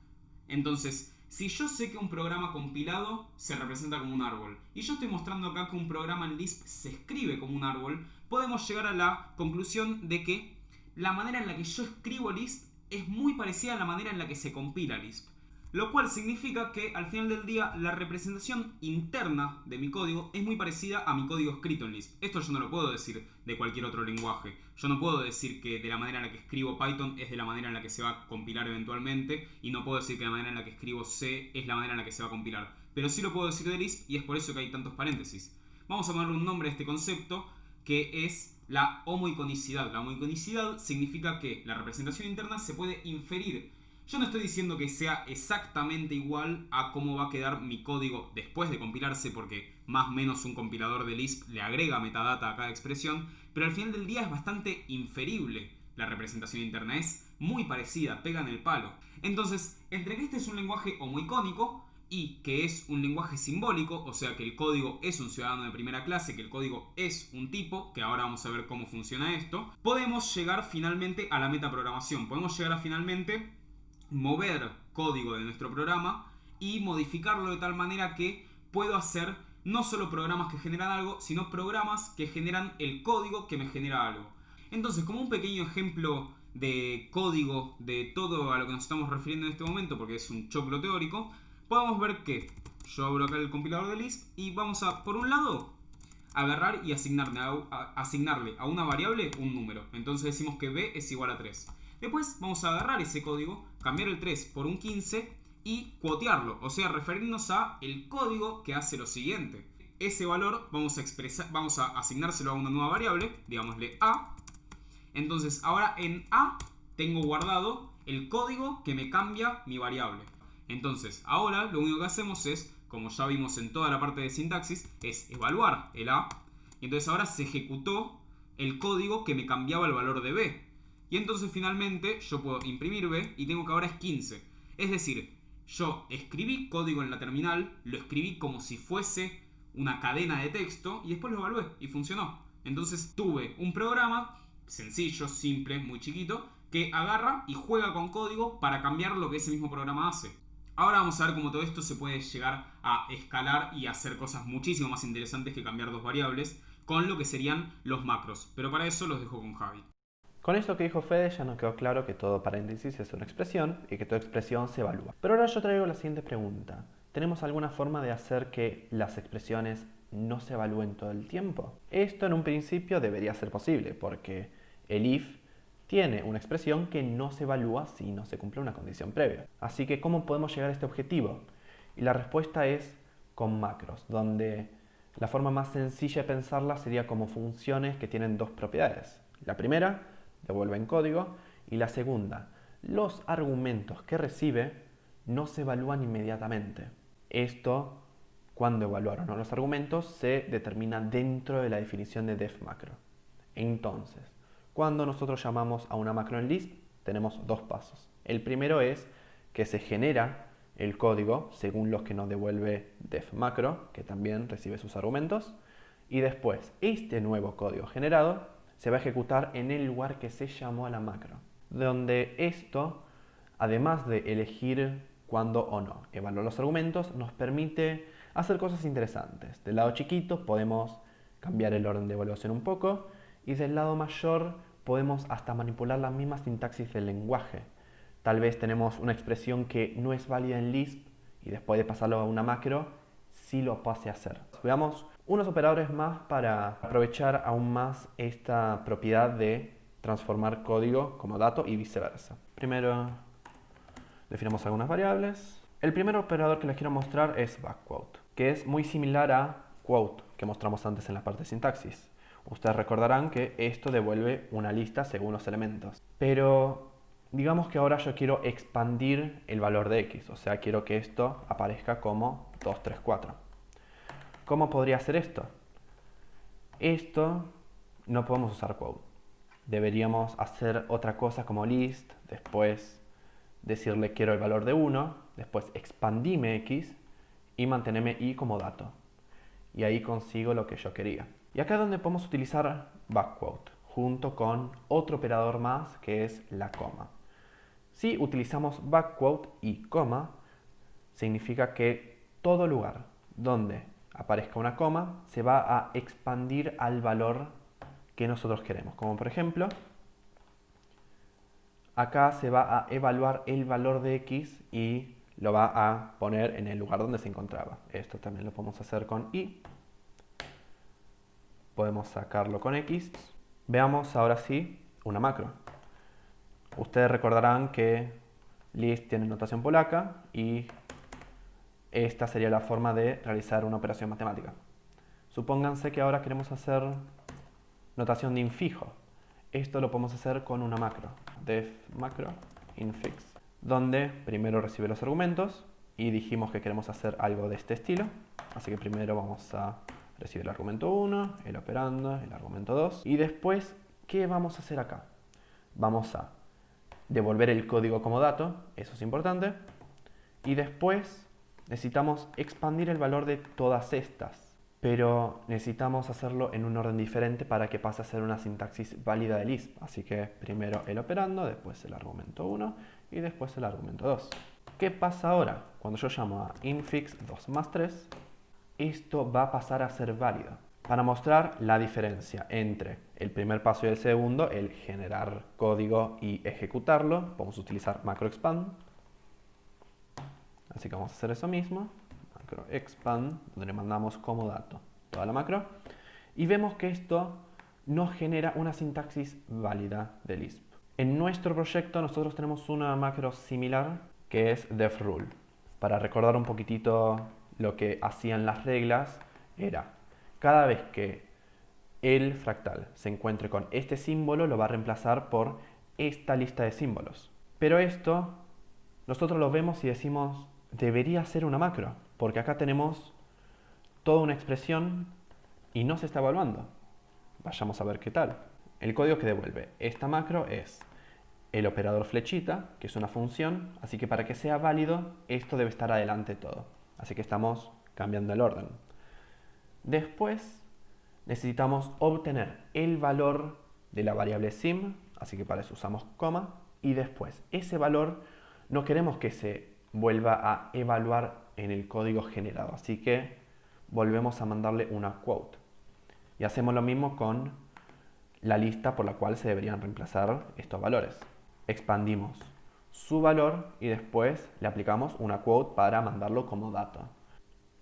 Entonces, si yo sé que un programa compilado se representa como un árbol, y yo estoy mostrando acá que un programa en Lisp se escribe como un árbol, podemos llegar a la conclusión de que la manera en la que yo escribo Lisp es muy parecida a la manera en la que se compila Lisp. Lo cual significa que al final del día la representación interna de mi código es muy parecida a mi código escrito en Lisp. Esto yo no lo puedo decir de cualquier otro lenguaje. Yo no puedo decir que de la manera en la que escribo Python es de la manera en la que se va a compilar eventualmente, y no puedo decir que la manera en la que escribo C es la manera en la que se va a compilar. Pero sí lo puedo decir de Lisp, y es por eso que hay tantos paréntesis. Vamos a ponerle un nombre a este concepto, que es la homoiconicidad. La homoiconicidad significa que la representación interna se puede inferir. Yo no estoy diciendo que sea exactamente igual a cómo va a quedar mi código después de compilarse, porque más o menos un compilador de Lisp le agrega metadata a cada expresión, pero al final del día es bastante inferible la representación interna, es muy parecida, pega en el palo. Entonces, entre que este es un lenguaje homoicónico y que es un lenguaje simbólico, o sea que el código es un ciudadano de primera clase, que el código es un tipo, que ahora vamos a ver cómo funciona esto, podemos llegar finalmente a la metaprogramación, podemos llegar a finalmente mover código de nuestro programa y modificarlo de tal manera que puedo hacer no solo programas que generan algo, sino programas que generan el código que me genera algo. Entonces, como un pequeño ejemplo de código de todo a lo que nos estamos refiriendo en este momento, porque es un choclo teórico, podemos ver que yo abro acá el compilador de Lisp y vamos a, por un lado, agarrar y asignarle a una variable un número. Entonces decimos que b es igual a 3. Después vamos a agarrar ese código, cambiar el 3 por un 15 y quotearlo, o sea, referirnos a el código que hace lo siguiente. Ese valor vamos a asignárselo a una nueva variable, digámosle a. Entonces ahora en a tengo guardado el código que me cambia mi variable. Entonces ahora lo único que hacemos es, como ya vimos en toda la parte de sintaxis, es evaluar el a. Y entonces ahora se ejecutó el código que me cambiaba el valor de b. Y entonces finalmente yo puedo imprimir b y tengo que ahora es 15. Es decir, yo escribí código en la terminal, lo escribí como si fuese una cadena de texto y después lo evalué y funcionó. Entonces tuve un programa sencillo, simple, muy chiquito, que agarra y juega con código para cambiar lo que ese mismo programa hace. Ahora vamos a ver cómo todo esto se puede llegar a escalar y hacer cosas muchísimo más interesantes que cambiar dos variables con lo que serían los macros. Pero para eso los dejo con Javi. Con esto que dijo Fede ya nos quedó claro que todo paréntesis es una expresión y que toda expresión se evalúa. Pero ahora yo traigo la siguiente pregunta. ¿Tenemos alguna forma de hacer que las expresiones no se evalúen todo el tiempo? Esto en un principio debería ser posible porque el if tiene una expresión que no se evalúa si no se cumple una condición previa. Así que ¿cómo podemos llegar a este objetivo? Y la respuesta es con macros, donde la forma más sencilla de pensarla sería como funciones que tienen dos propiedades. La primera, devuelven código, y la segunda, los argumentos que recibe no se evalúan inmediatamente. Esto, cuando evaluar o no los argumentos, se determina dentro de la definición de def macro. Entonces, cuando nosotros llamamos a una macro en Lisp, tenemos dos pasos. El primero es que se genera el código según los que nos devuelve def macro, que también recibe sus argumentos, y después este nuevo código generado se va a ejecutar en el lugar que se llamó a la macro, donde esto, además de elegir cuándo o no evaluar los argumentos, nos permite hacer cosas interesantes. Del lado chiquito podemos cambiar el orden de evaluación un poco, y del lado mayor podemos hasta manipular la misma sintaxis del lenguaje. Tal vez tenemos una expresión que no es válida en Lisp y después de pasarlo a una macro, sí lo pase a hacer. Veamos unos operadores más para aprovechar aún más esta propiedad de transformar código como dato y viceversa. Primero definimos algunas variables. El primer operador que les quiero mostrar es backquote, que es muy similar a quote que mostramos antes en la parte de sintaxis. Ustedes recordarán que esto devuelve una lista según los elementos. Pero digamos que ahora yo quiero expandir el valor de x, o sea, quiero que esto aparezca como 2, 3, 4. ¿Cómo podría hacer esto? Esto no podemos usar quote. Deberíamos hacer otra cosa como list, después decirle quiero el valor de 1, después expandime x y mantenerme y como dato. Y ahí consigo lo que yo quería. Y acá es donde podemos utilizar backquote, junto con otro operador más que es la coma. Si utilizamos backquote y coma, significa que todo lugar donde aparezca una coma se va a expandir al valor que nosotros queremos. Como por ejemplo, acá se va a evaluar el valor de x y lo va a poner en el lugar donde se encontraba. Esto también lo podemos hacer con y. Podemos sacarlo con x. Veamos ahora sí una macro. Ustedes recordarán que list tiene notación polaca y esta sería la forma de realizar una operación matemática. Supónganse que ahora queremos hacer notación de infijo. Esto lo podemos hacer con una macro, def macro infix, donde primero recibe los argumentos y dijimos que queremos hacer algo de este estilo. Así que primero vamos a recibir el argumento 1, el operando, el argumento 2. Y después, ¿qué vamos a hacer acá? Vamos a devolver el código como dato, eso es importante. Y después necesitamos expandir el valor de todas estas. Pero necesitamos hacerlo en un orden diferente para que pase a ser una sintaxis válida de Lisp. Así que primero el operando, después el argumento 1 y después el argumento 2. ¿Qué pasa ahora? Cuando yo llamo a infix 2 más 3, esto va a pasar a ser válido. Para mostrar la diferencia entre el primer paso y el segundo, el generar código y ejecutarlo, vamos a utilizar macroexpand. Así que vamos a hacer eso mismo. Expand, donde le mandamos como dato toda la macro, y vemos que esto nos genera una sintaxis válida de Lisp. En nuestro proyecto nosotros tenemos una macro similar que es defRule. Para recordar un poquitito lo que hacían las reglas, era cada vez que el fractal se encuentre con este símbolo, lo va a reemplazar por esta lista de símbolos. Pero esto nosotros lo vemos y decimos debería ser una macro, porque acá tenemos toda una expresión y no se está evaluando. Vayamos a ver qué tal. El código que devuelve esta macro es el operador flechita, que es una función, así que para que sea válido, esto debe estar adelante todo. Así que estamos cambiando el orden. Después necesitamos obtener el valor de la variable sim, así que para eso usamos coma, y después ese valor no queremos que se vuelva a evaluar en el código generado, así que volvemos a mandarle una quote. Y hacemos lo mismo con la lista por la cual se deberían reemplazar estos valores. Expandimos su valor y después le aplicamos una quote para mandarlo como dato.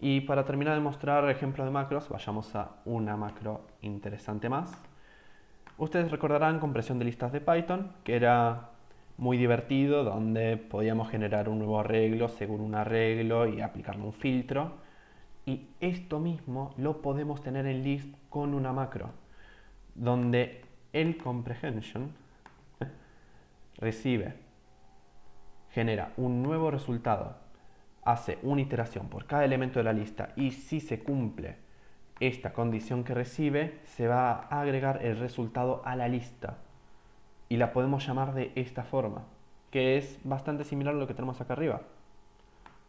Y para terminar de mostrar ejemplos de macros, vayamos a una macro interesante más. Ustedes recordarán compresión de listas de Python, que era muy divertido, donde podíamos generar un nuevo arreglo según un arreglo y aplicarle un filtro. Y esto mismo lo podemos tener en Lisp con una macro, donde el comprehension genera un nuevo resultado, hace una iteración por cada elemento de la lista y si se cumple esta condición que recibe, se va a agregar el resultado a la lista. Y la podemos llamar de esta forma, que es bastante similar a lo que tenemos acá arriba.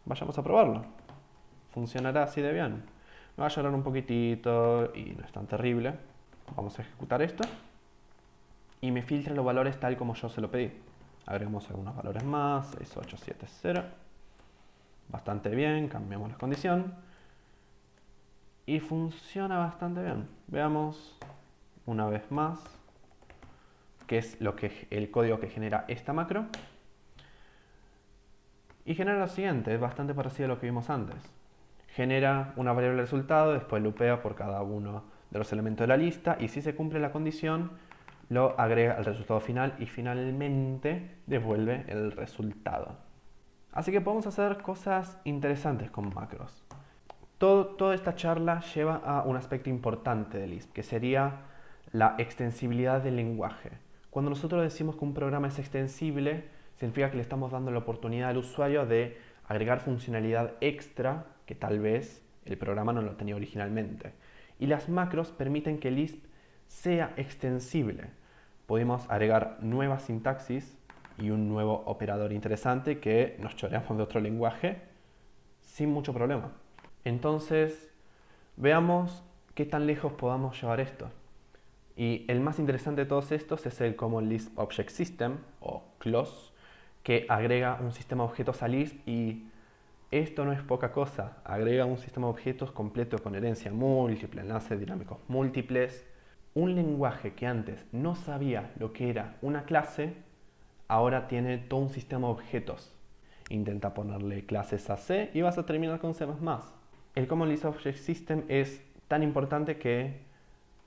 Vayamos a probarlo. Funcionará así de bien. Me va a llorar un poquitito y no es tan terrible. Vamos a ejecutar esto. Y me filtra los valores tal como yo se lo pedí. Agregamos algunos valores más. 6870. Bastante bien. Cambiamos la condición. Y funciona bastante bien. Veamos una vez más que es el código que genera esta macro. Y genera lo siguiente, es bastante parecido a lo que vimos antes. genera una variable resultado, después loopea por cada uno de los elementos de la lista y si se cumple la condición, lo agrega al resultado final y finalmente devuelve el resultado. Así que podemos hacer cosas interesantes con macros. Toda esta charla lleva a un aspecto importante de Lisp, que sería la extensibilidad del lenguaje. Cuando nosotros decimos que un programa es extensible, significa que le estamos dando la oportunidad al usuario de agregar funcionalidad extra que tal vez el programa no lo tenía originalmente. Y las macros permiten que Lisp sea extensible. Podemos agregar nueva sintaxis y un nuevo operador interesante que nos choreamos de otro lenguaje sin mucho problema. Entonces, veamos qué tan lejos podamos llevar esto. Y el más interesante de todos estos es el Common Lisp Object System, o CLOS, que agrega un sistema de objetos a Lisp y esto no es poca cosa. Agrega un sistema de objetos completo con herencia múltiple, enlaces dinámicos múltiples. Un lenguaje que antes no sabía lo que era una clase, ahora tiene todo un sistema de objetos. Intenta ponerle clases a C y vas a terminar con C++. El Common Lisp Object System es tan importante que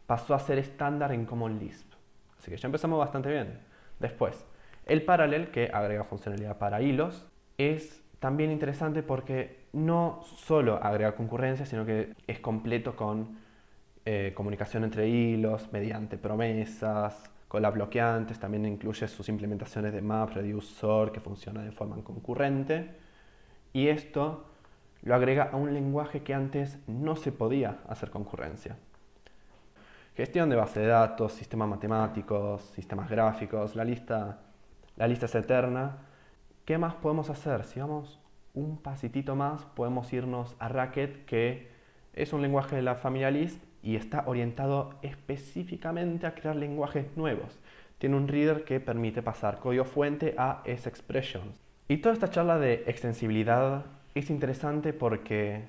pasó a ser estándar en Common Lisp. Así que ya empezamos bastante bien. Después, el Parallel, que agrega funcionalidad para hilos, es también interesante porque no solo agrega concurrencia, sino que es completo con comunicación entre hilos, mediante promesas, con las bloqueantes, también incluye sus implementaciones de map, reduce, sort, que funciona de forma concurrente. Y esto lo agrega a un lenguaje que antes no se podía hacer concurrencia. Gestión de base de datos, sistemas matemáticos, sistemas gráficos, la lista es eterna. ¿Qué más podemos hacer? Si vamos un pasitito más, podemos irnos a Racket, que es un lenguaje de la familia Lisp y está orientado específicamente a crear lenguajes nuevos. Tiene un reader que permite pasar código fuente a S-expressions. Y toda esta charla de extensibilidad es interesante porque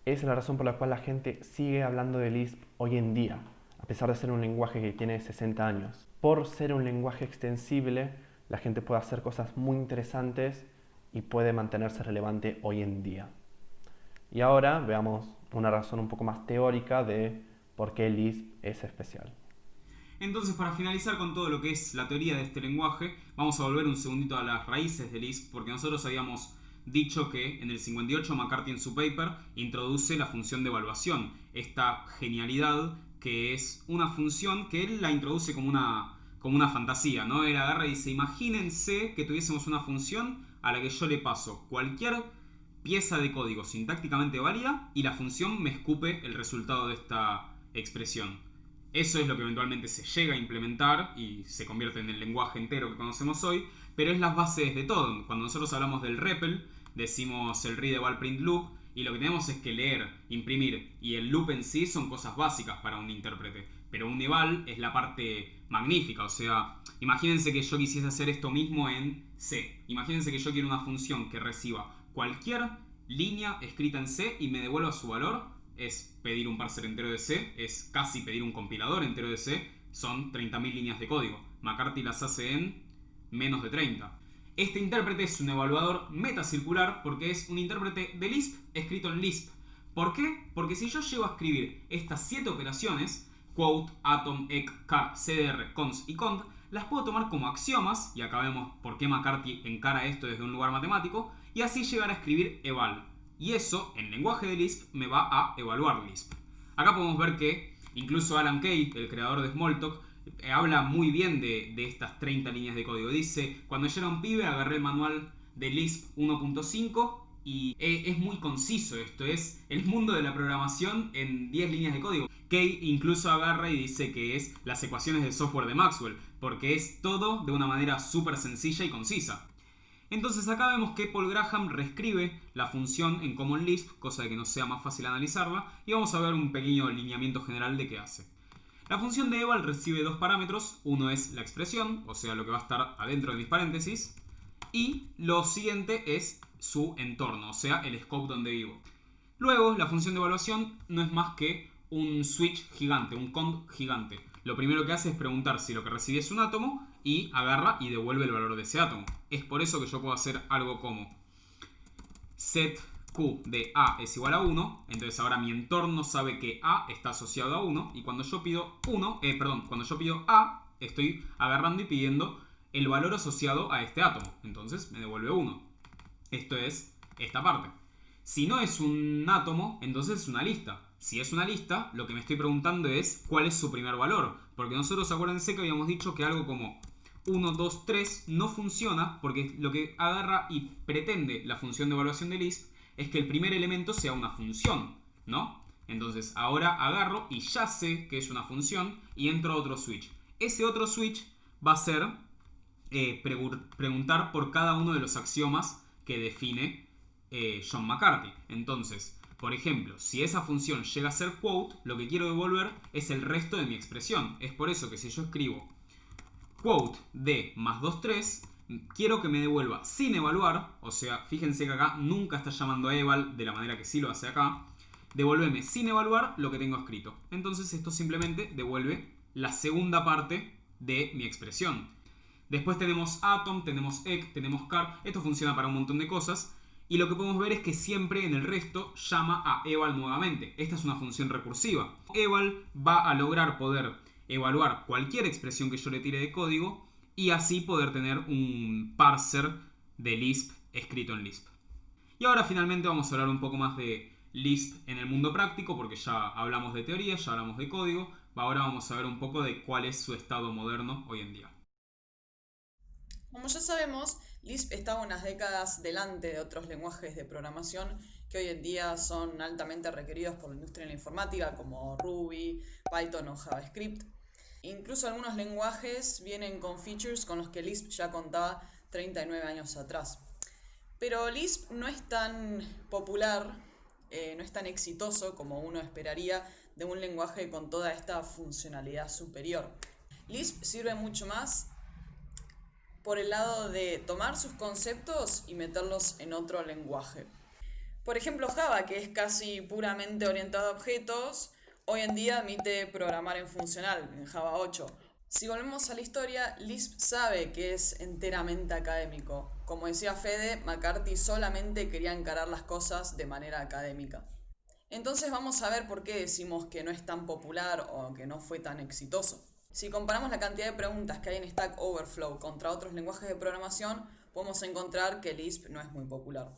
es la razón por la cual la gente sigue hablando de Lisp hoy en día, a pesar de ser un lenguaje que tiene 60 años. Por ser un lenguaje extensible, la gente puede hacer cosas muy interesantes y puede mantenerse relevante hoy en día. Y ahora veamos una razón un poco más teórica de por qué Lisp es especial. Entonces, para finalizar con todo lo que es la teoría de este lenguaje, vamos a volver un segundito a las raíces de Lisp, porque nosotros habíamos dicho que en el 58 McCarthy en su paper introduce la función de evaluación, esta genialidad que es una función que él la introduce como una fantasía, ¿no? Él agarra y dice, imagínense que tuviésemos una función a la que yo le paso cualquier pieza de código sintácticamente válida y la función me escupe el resultado de esta expresión. Eso es lo que eventualmente se llega a implementar y se convierte en el lenguaje entero que conocemos hoy, pero es las bases de todo. Cuando nosotros hablamos del REPL, decimos el read, eval, print, loop, y lo que tenemos es que leer, imprimir y el loop en sí son cosas básicas para un intérprete. Pero un eval es la parte magnífica, o sea, imagínense que yo quisiese hacer esto mismo en C. Imagínense que yo quiero una función que reciba cualquier línea escrita en C y me devuelva su valor. Es pedir un parser entero de C, es casi pedir un compilador entero de C, son 30.000 líneas de código. McCarthy las hace en menos de 30. Este intérprete es un evaluador metacircular porque es un intérprete de Lisp escrito en Lisp. ¿Por qué? Porque si yo llego a escribir estas 7 operaciones, quote, atom, ec, char, cdr, cons y cont, las puedo tomar como axiomas, y acá vemos por qué McCarthy encara esto desde un lugar matemático, y así llegar a escribir eval. Y eso, en lenguaje de Lisp, me va a evaluar Lisp. Acá podemos ver que incluso Alan Kay, el creador de Smalltalk, habla muy bien de estas 30 líneas de código. Dice, cuando yo era un pibe agarré el manual de Lisp 1.5 y es muy conciso esto. Es el mundo de la programación en 10 líneas de código. Kay incluso agarra y dice que es las ecuaciones del software de Maxwell, porque es todo de una manera súper sencilla y concisa. Entonces acá vemos que Paul Graham reescribe la función en Common Lisp, cosa de que nos sea más fácil analizarla, y vamos a ver un pequeño lineamiento general de qué hace. La función de eval recibe 2 parámetros, uno es la expresión, o sea lo que va a estar adentro de mis paréntesis, y lo siguiente es su entorno, o sea el scope donde vivo. Luego la función de evaluación no es más que un switch gigante, un cont gigante. Lo primero que hace es preguntar si lo que recibí es un átomo y agarra y devuelve el valor de ese átomo. Es por eso que yo puedo hacer algo como set Q de A es igual a 1, entonces ahora mi entorno sabe que A está asociado a 1, y cuando yo pido cuando yo pido A, estoy agarrando y pidiendo el valor asociado a este átomo, entonces me devuelve 1. Esto es esta parte. Si no es un átomo, entonces es una lista. Si es una lista, lo que me estoy preguntando es cuál es su primer valor, porque nosotros acuérdense que habíamos dicho que algo como 1, 2, 3 no funciona, porque lo que agarra y pretende la función de evaluación de Lisp es que el primer elemento sea una función, ¿no? Entonces ahora agarro y ya sé que es una función y entro a otro switch. Ese otro switch va a ser preguntar por cada uno de los axiomas que define John McCarthy. Entonces, por ejemplo, si esa función llega a ser quote, lo que quiero devolver es el resto de mi expresión. Es por eso que si yo escribo quote de más 2, 3, quiero que me devuelva sin evaluar, o sea, fíjense que acá nunca está llamando a eval de la manera que sí lo hace acá, devuélveme sin evaluar lo que tengo escrito. Entonces esto simplemente devuelve la segunda parte de mi expresión. Después tenemos atom, tenemos ec, tenemos car, esto funciona para un montón de cosas, y lo que podemos ver es que siempre en el resto llama a eval nuevamente. Esta es una función recursiva. Eval va a lograr poder evaluar cualquier expresión que yo le tire de código y así poder tener un parser de Lisp escrito en Lisp. Y ahora finalmente vamos a hablar un poco más de Lisp en el mundo práctico, porque ya hablamos de teoría, ya hablamos de código. Ahora vamos a ver un poco de cuál es su estado moderno hoy en día. Como ya sabemos, Lisp está unas décadas delante de otros lenguajes de programación que hoy en día son altamente requeridos por la industria de la informática, como Ruby, Python o JavaScript. Incluso algunos lenguajes vienen con features con los que Lisp ya contaba 39 años atrás. Pero Lisp no es tan popular, no es tan exitoso como uno esperaría de un lenguaje con toda esta funcionalidad superior. Lisp sirve mucho más por el lado de tomar sus conceptos y meterlos en otro lenguaje. Por ejemplo, Java, que es casi puramente orientado a objetos, hoy en día admite programar en funcional, en Java 8. Si volvemos a la historia, Lisp sabe que es enteramente académico. Como decía Fede, McCarthy solamente quería encarar las cosas de manera académica. Entonces vamos a ver por qué decimos que no es tan popular o que no fue tan exitoso. Si comparamos la cantidad de preguntas que hay en Stack Overflow contra otros lenguajes de programación, podemos encontrar que Lisp no es muy popular.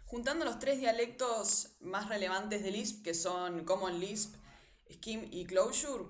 Juntando los tres dialectos más relevantes de Lisp, que son Common Lisp, Scheme y Clojure,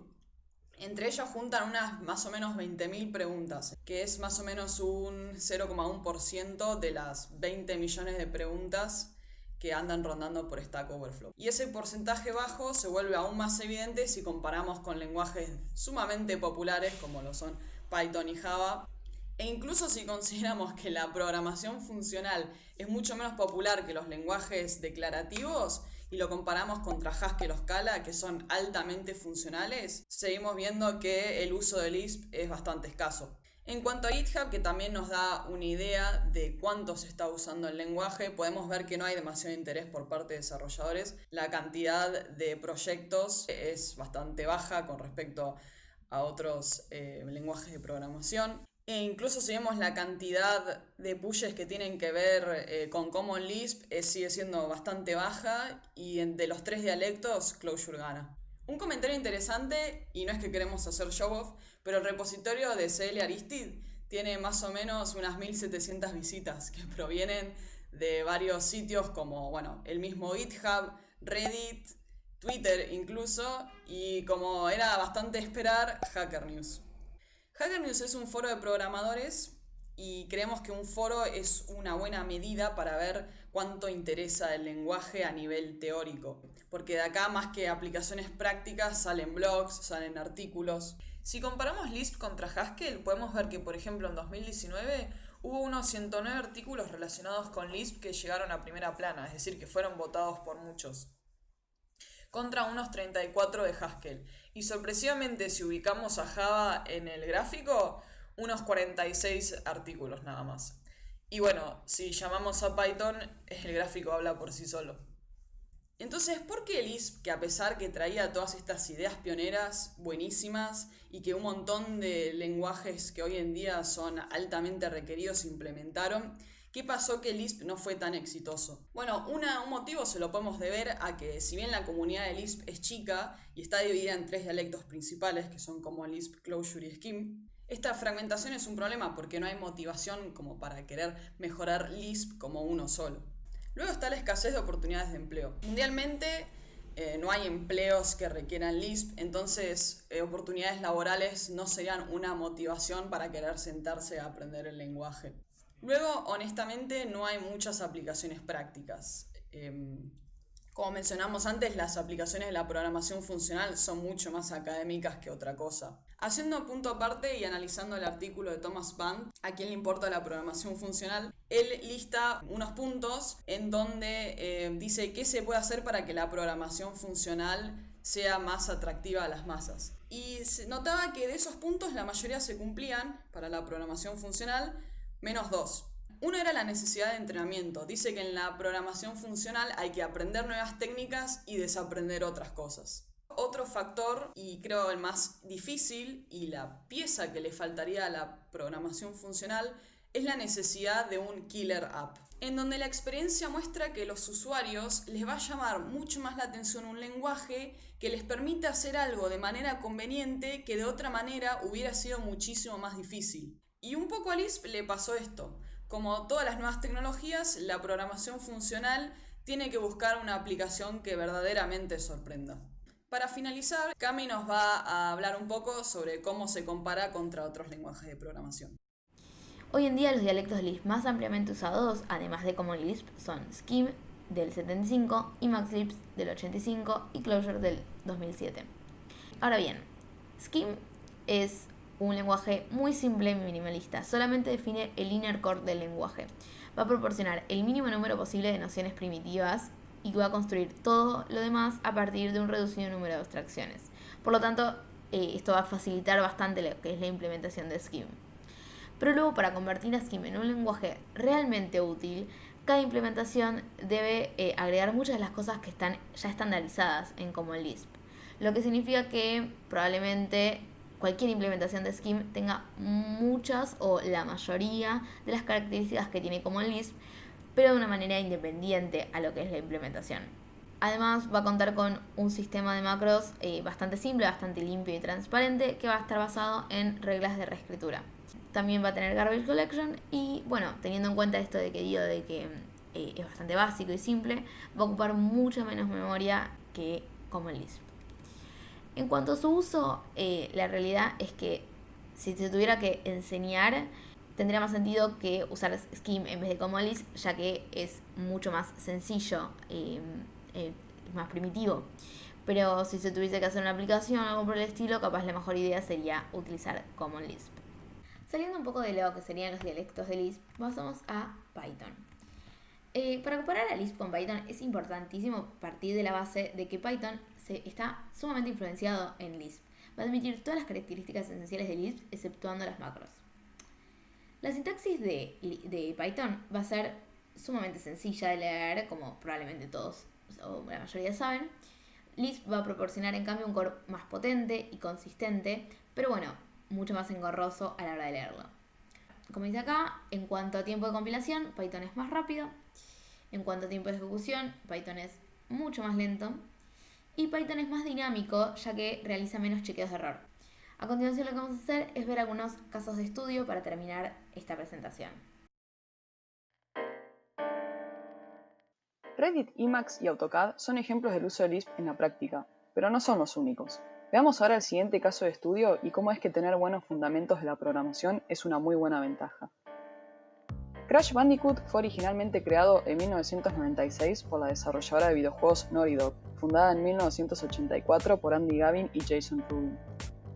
entre ellos juntan unas más o menos 20.000 preguntas, que es más o menos un 0,1% de las 20 millones de preguntas que andan rondando por Stack Overflow. Y ese porcentaje bajo se vuelve aún más evidente si comparamos con lenguajes sumamente populares como lo son Python y Java. E incluso si consideramos que la programación funcional es mucho menos popular que los lenguajes declarativos y lo comparamos contra Haskell o Scala, que son altamente funcionales, seguimos viendo que el uso de Lisp es bastante escaso. En cuanto a GitHub, que también nos da una idea de cuánto se está usando el lenguaje, podemos ver que no hay demasiado interés por parte de desarrolladores. La cantidad de proyectos es bastante baja con respecto a otros lenguajes de programación. E incluso si vemos la cantidad de pushes que tienen que ver con Common Lisp, sigue siendo bastante baja y de los tres dialectos, Clojure gana. Un comentario interesante, y no es que queremos hacer show off, pero el repositorio de CL Aristid tiene más o menos unas 1700 visitas que provienen de varios sitios como, el mismo GitHub, Reddit, Twitter incluso, y como era bastante esperar, Hacker News. Hacker News es un foro de programadores y creemos que un foro es una buena medida para ver cuánto interesa el lenguaje a nivel teórico, porque de acá más que aplicaciones prácticas salen blogs, salen artículos. Si comparamos Lisp contra Haskell, podemos ver que, por ejemplo, en 2019 hubo unos 109 artículos relacionados con Lisp que llegaron a primera plana, es decir, que fueron votados por muchos, contra unos 34 de Haskell. Y sorpresivamente, si ubicamos a Java en el gráfico, unos 46 artículos nada más. Y si llamamos a Python, el gráfico habla por sí solo. Entonces, ¿por qué Lisp, que a pesar que traía todas estas ideas pioneras buenísimas y que un montón de lenguajes que hoy en día son altamente requeridos implementaron, ¿Qué pasó que Lisp no fue tan exitoso? Bueno, un motivo se lo podemos deber a que si bien la comunidad de Lisp es chica y está dividida en 3 dialectos principales, que son como Lisp, Clojure y Scheme, esta fragmentación es un problema porque no hay motivación como para querer mejorar Lisp como uno solo. Luego está la escasez de oportunidades de empleo. Mundialmente no hay empleos que requieran Lisp, entonces oportunidades laborales no serían una motivación para querer sentarse a aprender el lenguaje. Luego, honestamente, no hay muchas aplicaciones prácticas. Como mencionamos antes, las aplicaciones de la programación funcional son mucho más académicas que otra cosa. Haciendo punto aparte y analizando el artículo de Thomas Band, a quien le importa la programación funcional, él lista unos puntos en donde dice qué se puede hacer para que la programación funcional sea más atractiva a las masas. Y se notaba que de esos puntos la mayoría se cumplían para la programación funcional, menos 2. Uno era la necesidad de entrenamiento. Dice que en la programación funcional hay que aprender nuevas técnicas y desaprender otras cosas. Otro factor, y creo el más difícil, y la pieza que le faltaría a la programación funcional, es la necesidad de un killer app, en donde la experiencia muestra que a los usuarios les va a llamar mucho más la atención un lenguaje que les permite hacer algo de manera conveniente que de otra manera hubiera sido muchísimo más difícil. Y un poco a Lisp le pasó esto. Como todas las nuevas tecnologías, la programación funcional tiene que buscar una aplicación que verdaderamente sorprenda. Para finalizar, Cami nos va a hablar un poco sobre cómo se compara contra otros lenguajes de programación. Hoy en día los dialectos de Lisp más ampliamente usados, además de Common Lisp, son Scheme del 75, Emacs Lisp del 85 y Clojure del 2007. Ahora bien, Scheme es un lenguaje muy simple y minimalista, solamente define el inner core del lenguaje. Va a proporcionar el mínimo número posible de nociones primitivas y va a construir todo lo demás a partir de un reducido número de abstracciones. Por lo tanto, esto va a facilitar bastante lo que es la implementación de Scheme. Pero luego, para convertir a Scheme en un lenguaje realmente útil, cada implementación debe agregar muchas de las cosas que están ya estandarizadas en Common Lisp. Lo que significa que probablemente cualquier implementación de Scheme tenga muchas o la mayoría de las características que tiene Common Lisp, pero de una manera independiente a lo que es la implementación. Además, va a contar con un sistema de macros bastante simple, bastante limpio y transparente, que va a estar basado en reglas de reescritura. También va a tener garbage collection y, bueno, teniendo en cuenta esto de que digo de que es bastante básico y simple, va a ocupar mucha menos memoria que Common Lisp. En cuanto a su uso, la realidad es que si se tuviera que enseñar, tendría más sentido que usar Scheme en vez de Common Lisp, ya que es mucho más sencillo, más primitivo. Pero si se tuviese que hacer una aplicación o algo por el estilo, capaz la mejor idea sería utilizar Common Lisp. Saliendo un poco de lo que serían los dialectos de Lisp, pasamos a Python. Para comparar a Lisp con Python es importantísimo partir de la base de que Python está sumamente influenciado en Lisp. Va a admitir todas las características esenciales de Lisp, exceptuando las macros. La sintaxis de Python va a ser sumamente sencilla de leer, como probablemente todos o la mayoría saben. Lisp va a proporcionar en cambio un core más potente y consistente, pero bueno, mucho más engorroso a la hora de leerlo. Como dice acá, en cuanto a tiempo de compilación, Python es más rápido. En cuanto a tiempo de ejecución, Python es mucho más lento. Y Python es más dinámico, ya que realiza menos chequeos de error. A continuación lo que vamos a hacer es ver algunos casos de estudio para terminar esta presentación. Revit, Emacs y AutoCAD son ejemplos del uso de Lisp en la práctica, pero no son los únicos. Veamos ahora el siguiente caso de estudio y cómo es que tener buenos fundamentos de la programación es una muy buena ventaja. Crash Bandicoot fue originalmente creado en 1996 por la desarrolladora de videojuegos Naughty Dog, fundada en 1984 por Andy Gavin y Jason Rubin.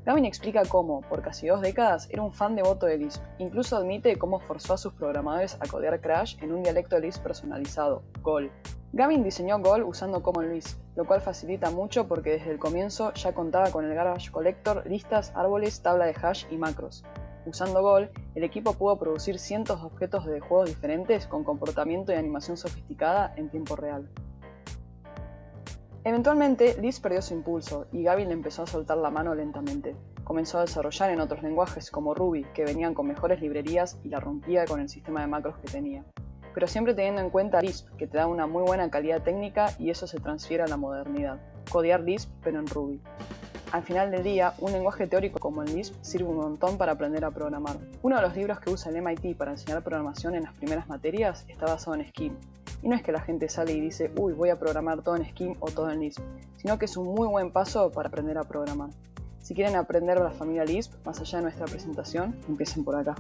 Gavin explica cómo, por casi 2 décadas, era un fan devoto de Lisp. Incluso admite cómo forzó a sus programadores a codear Crash en un dialecto de Lisp personalizado, Gol. Gavin diseñó Gol usando Common Lisp, lo cual facilita mucho porque desde el comienzo ya contaba con el garbage collector, listas, árboles, tabla de hash y macros. Usando Gol, el equipo pudo producir cientos de objetos de juegos diferentes con comportamiento y animación sofisticada en tiempo real. Eventualmente, Lisp perdió su impulso y Gavin le empezó a soltar la mano lentamente. Comenzó a desarrollar en otros lenguajes como Ruby, que venían con mejores librerías y la rompía con el sistema de macros que tenía. pero siempre teniendo en cuenta Lisp, que te da una muy buena calidad técnica y eso se transfiere a la modernidad. Codear Lisp, pero en Ruby. Al final del día, un lenguaje teórico como el Lisp sirve un montón para aprender a programar. Uno de los libros que usa el MIT para enseñar programación en las primeras materias está basado en Scheme. Y no es que la gente sale y dice, uy, voy a programar todo en Scheme o todo en Lisp, sino que es un muy buen paso para aprender a programar. Si quieren aprender de la familia Lisp, más allá de nuestra presentación, empiecen por acá.